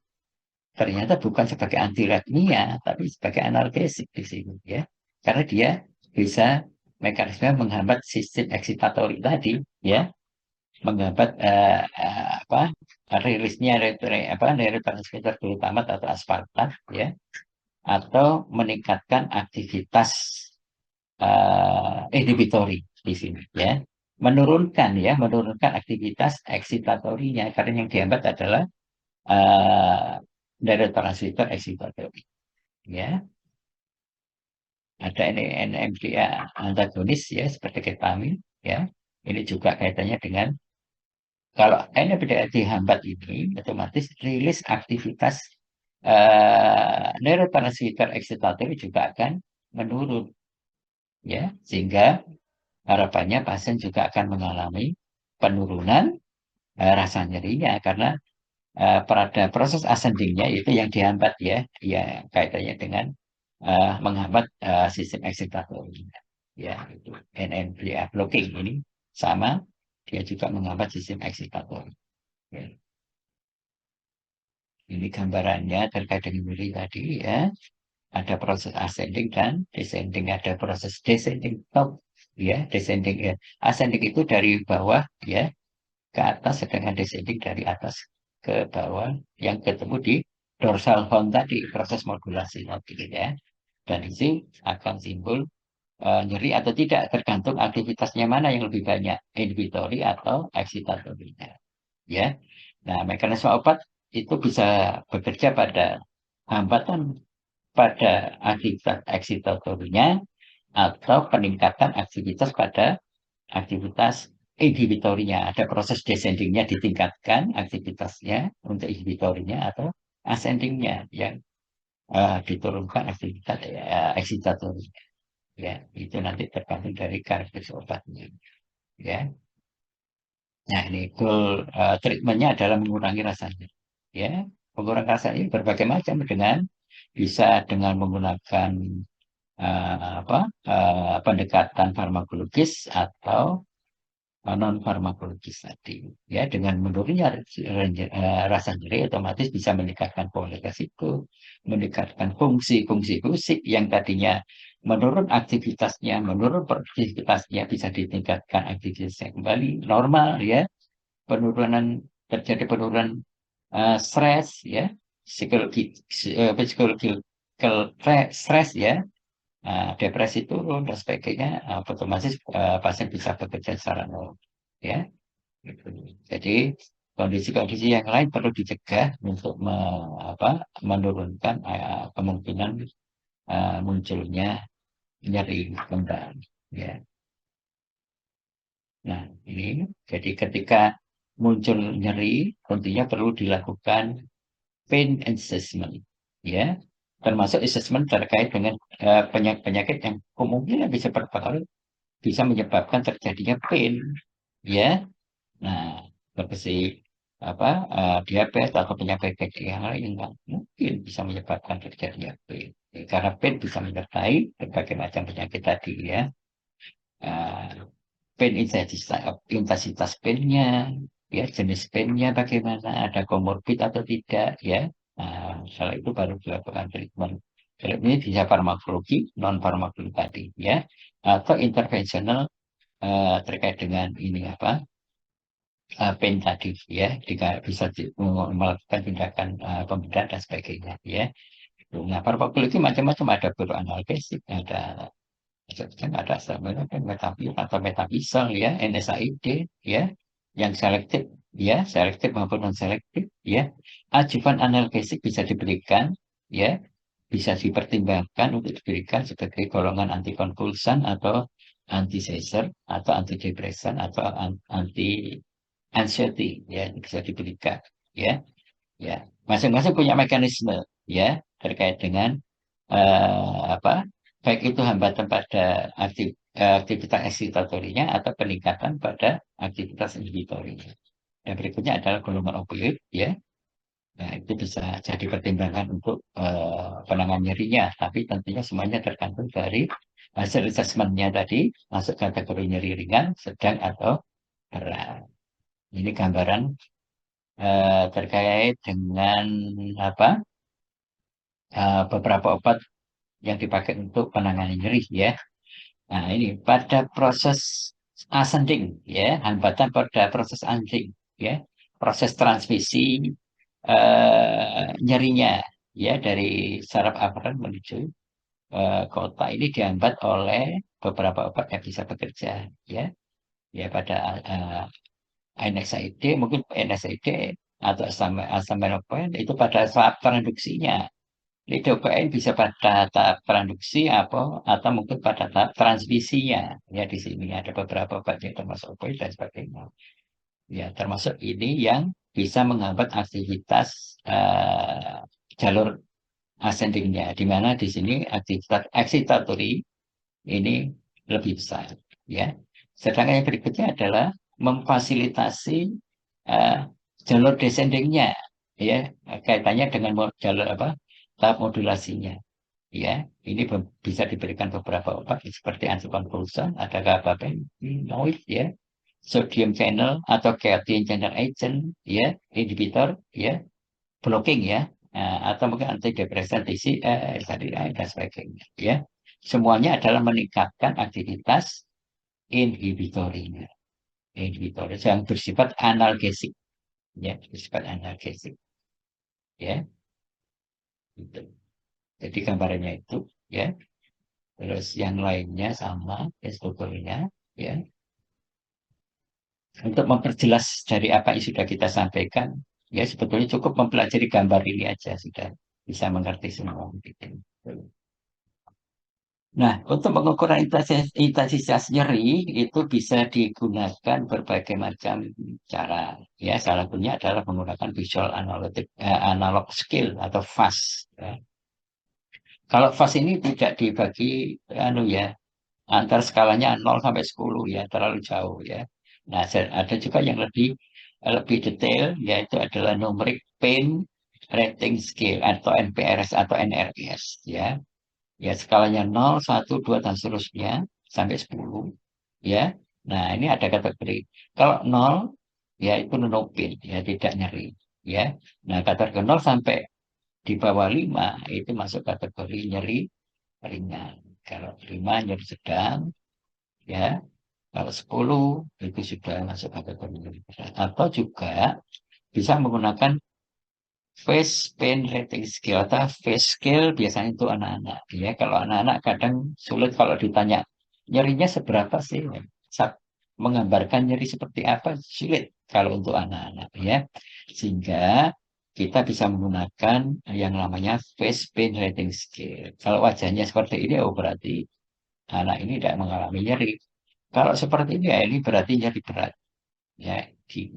ternyata bukan sebagai antiaritmia tapi sebagai analgesik di sini ya, karena dia bisa mekanisme menghambat sistem eksitatori tadi ya, menghambat rilisnya neurotransmitter glutamat atau aspartat ya, atau meningkatkan aktivitas inhibitori di sini ya, menurunkan aktivitas eksitatorinya, karena yang dihambat adalah uh, neurotransmitter eksitatori ya. Ada ini NMDA antagonis ya, seperti ketamin ya, ini juga kaitannya dengan kalau NMDA dihambat ini, otomatis rilis aktivitas neurotransmitter eksitatori juga akan menurun ya, sehingga harapannya pasien juga akan mengalami penurunan rasa nyerinya, karena pada proses ascendingnya itu yang dihambat ya, ya kaitannya dengan menghambat sistem eksitatori ya, itu NMDA blocking ini sama, dia juga menghambat sistem eksitatori ya. Ini gambarannya terkait dengan nyeri tadi ya. Ada proses ascending dan descending, ada proses descending top ya, descending ya. Ascending itu dari bawah ya ke atas, sedangkan descending dari atas ke bawah, yang ketemu di dorsal horn tadi, proses modulasi tadi ya. dan isi akan timbul nyeri atau tidak, tergantung aktivitasnya mana yang lebih banyak, inhibitory atau excitatory-nya. Ya. Nah, mekanisme obat itu bisa bekerja pada hambatan pada aktivitas excitatory-nya atau peningkatan aktivitas pada aktivitas inhibitorinya. Ada proses descendingnya, ditingkatkan aktivitasnya untuk inhibitorinya, atau ascendingnya yang diturunkan aktivitas excitatory. Ya, itu nanti tergantung dari karakteristik obatnya. Ya, nah ini goal treatmentnya adalah mengurangi rasa nyeri. Ya, mengurangi rasa nyeri berbagai macam, dengan bisa dengan menggunakan apa pendekatan farmakologis atau non farmakologis tadi. Ya, dengan menurunnya rasa nyeri otomatis bisa meningkatkan kualitas itu, meningkatkan fungsi-fungsi fisik yang tadinya menurun aktivitasnya, menurun produktivitasnya, bisa ditingkatkan aktivitasnya kembali normal. Ya, terjadi penurunan stres, ya, psikological stres, ya. Depresi turun dan sebagainya, otomatis pasien bisa bekerja secara normal. Ya, gitu. Jadi kondisi-kondisi yang lain perlu dicegah untuk menurunkan kemungkinan munculnya nyeri kembali. Ya. Nah, ini jadi ketika muncul nyeri, tentunya perlu dilakukan pain assessment. Ya, termasuk assessment terkait dengan penyakit-penyakit yang kemungkinan bisa berpengaruh, bisa menyebabkan terjadinya pain. Ya, nah, seperti diabetes atau penyakit yang lain yang mungkin bisa menyebabkan terjadinya pain. Karena pain bisa menyertai berbagai macam penyakit tadi, ya. Uh, Pain intensitas painnya, ya, jenis painnya bagaimana, ada komorbid atau tidak, ya. Setelah itu baru dilakukan treatment. Treatment ini bisa farmakologi, non farmakologi tadi, ya, atau intervensional terkait dengan ini pain tadi, ya, jika bisa melakukan tindakan pembedahan dan sebagainya, ya. Nah, farmakologi macam-macam, ada analgesik, ada metapil atau metapisol, ya, NSAID, ya, yang selektif, ya, selektif maupun non selektif, ya. Ajuvan analgesik bisa diberikan, ya, bisa dipertimbangkan untuk diberikan sebagai golongan antikonvulsan atau anti seizure atau antidepresan atau anti anxiety, ya, bisa diberikan, ya. Ya, masing-masing punya mekanisme, ya, terkait dengan apa, baik itu hambatan pada aktivitas eksitatorinya atau peningkatan pada aktivitas inhibitorinya. Dan berikutnya adalah golongan opioid, ya. Nah, itu bisa jadi pertimbangan untuk penanganan nyerinya, tapi tentunya semuanya tergantung dari hasil asesmennya tadi, masuk kategori nyeri ringan, sedang, atau berat. Ini gambaran terkait dengan apa beberapa obat yang dipakai untuk penanganan nyeri, ya. Nah, ini pada proses ascending, ya, hambatan pada proses ascending, ya, proses transmisi nyerinya, ya, dari saraf aferan menuju ke otak, ini dihambat oleh beberapa obat yang bisa bekerja, ya, ya, pada NSAID, mungkin NSAID atau acetaminophen itu pada saat transduksinya. Lidocaine bisa pada tahap produksi atau mungkin pada tahap transmisinya. Ya, di sini ada beberapa obat yang termasuk opioid dan sebagainya. Ya, termasuk ini yang bisa menghambat aktivitas jalur ascendingnya, di mana di sini aktivitas excitatory ini lebih besar. Ya, sedangkan yang berikutnya adalah memfasilitasi eh, jalur descendingnya, ya, kaitannya dengan jalur tahap modulasinya. Ya, ini bisa diberikan beberapa obat seperti antikonvulsan, ada gabapentinoid, ya, sodium channel atau calcium channel agent, ya, inhibitor, ya, blocking, ya. Atau mungkin antidepresan dan sebagainya, ya. Semuanya adalah meningkatkan aktivitas inhibitorinya, inhibitor yang bersifat analgesik, ya, bersifat analgesik, ya. Gitu. Jadi gambarannya itu. ya. Terus yang lainnya sama ya strukturnya, ya. Untuk memperjelas dari apa yang sudah kita sampaikan, ya sebetulnya cukup mempelajari gambar ini aja sudah bisa mengerti semua. Gitu. Nah, untuk mengukur intensitas nyeri itu bisa digunakan berbagai macam cara. Ya, salah satunya adalah menggunakan visual analog scale atau FAS. Ya. Kalau FAS ini tidak dibagi anu ya, antar skalanya 0 sampai 10 ya, terlalu jauh ya. Nah, ada juga yang lebih detail yaitu adalah numeric pain rating scale atau NPRS atau NRS ya. Ya, skalanya 0, 1, 2 dan seterusnya sampai 10 ya. Nah, ini ada kategori. Kalau 0 ya itu no pain ya, tidak nyeri ya. Nah, kategori 0 sampai di bawah 5 itu masuk kategori nyeri ringan. Kalau 5 nyeri sedang ya. Kalau 10 itu sudah masuk kategori nyeri berat. Atau juga bisa menggunakan face pain rating scale atau face scale biasanya itu anak-anak. Ya, kalau anak-anak kadang sulit kalau ditanya nyerinya seberapa sih? Menggambarkan nyeri seperti apa sulit kalau untuk anak-anak ya. Sehingga kita bisa menggunakan yang namanya face pain rating scale. Kalau wajahnya seperti ini, oh berarti anak ini tidak mengalami nyeri. Kalau seperti ini, ya ini berarti nyeri berat. Ya,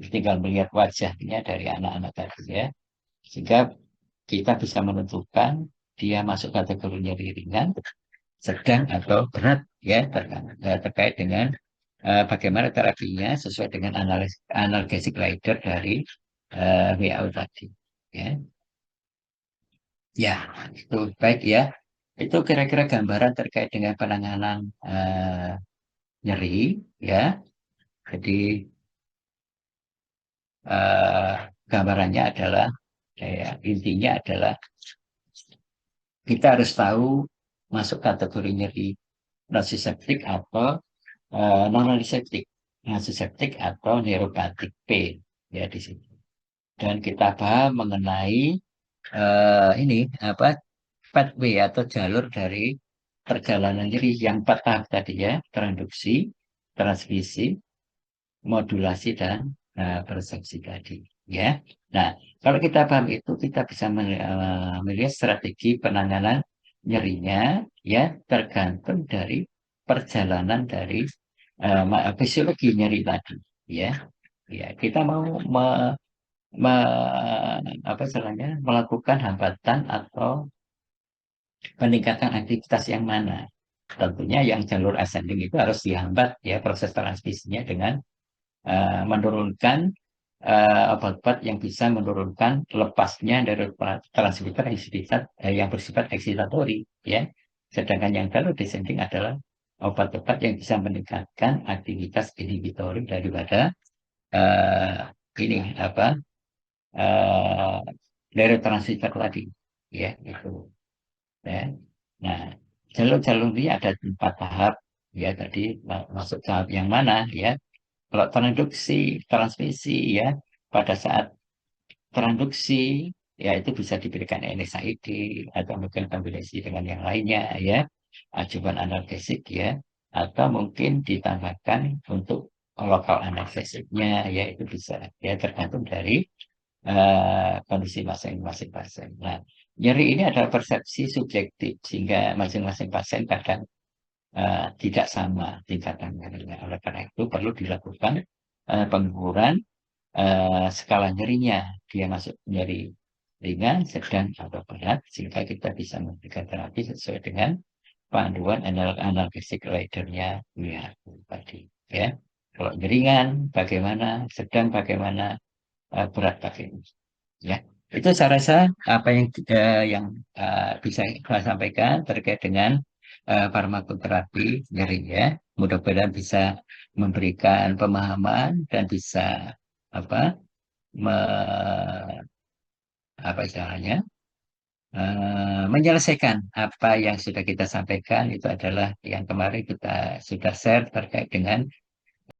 tinggal melihat wajahnya dari anak-anak tadi ya. Sehingga kita bisa menentukan dia masuk kategori nyeri ringan, sedang atau berat ya terkait dengan bagaimana terapinya sesuai dengan analgesic rider dari WHO tadi. Ya, ya itu baik ya. Itu kira-kira gambaran terkait dengan penanganan nyeri ya. Jadi eh, gambarannya adalah intinya adalah kita harus tahu masuk kategori nyeri nociceptic atau non-antiseptik, antiseptik atau neuropathic pain ya di sini. Dan kita paham mengenai ini apa pathway atau jalur dari perjalanan nyeri yang 4 tahap tadi ya, transduksi, transmisi, modulasi dan persepsi tadi ya. Nah, kalau kita paham itu kita bisa melihat strategi penanganan nyerinya ya tergantung dari perjalanan dari fisiologi nyeri tadi ya. Ya, kita mau apa istilahnya melakukan hambatan atau peningkatan aktivitas yang mana. Tentunya yang jalur ascending itu harus dihambat ya proses transmisinya dengan menurunkan obat-obat yang bisa menurunkan lepasnya dari transmitter yang bersifat eksitatori ya. Sedangkan yang jalur descending adalah obat-obat yang bisa meningkatkan aktivitas inhibitori daripada uh, ini apa uh, neurotransmitter tadi ya itu ya. Nah, jalur-jalur ini ada 4 tahap ya tadi masuk tahap yang mana ya. Kalau transduksi, transmisi ya, pada saat transduksi ya itu bisa diberikan NSAID atau mungkin kombinasi dengan yang lainnya ya, ajukan analgesik ya, atau mungkin ditambahkan untuk lokal analgesiknya ya itu bisa ya tergantung dari kondisi masing-masing pasien. Nah, nyeri ini adalah persepsi subjektif sehingga masing-masing pasien kadang tidak sama tingkatan nyerinya. Oleh karena itu perlu dilakukan pengukuran skala nyerinya. Dia masuk nyeri ringan, sedang, atau berat, sehingga kita bisa memberikan terapi sesuai dengan panduan analgesik ridernya WHO tadi. Ya, kalau ringan bagaimana, sedang bagaimana, berat bagaimana. Ya, itu saya rasa apa yang bisa saya sampaikan terkait dengan farmakoterapi nyeri ya. Mudah-mudahan bisa memberikan pemahaman dan bisa apa me- apa istilahnya menyelesaikan apa yang sudah kita sampaikan itu adalah yang kemarin kita sudah share terkait dengan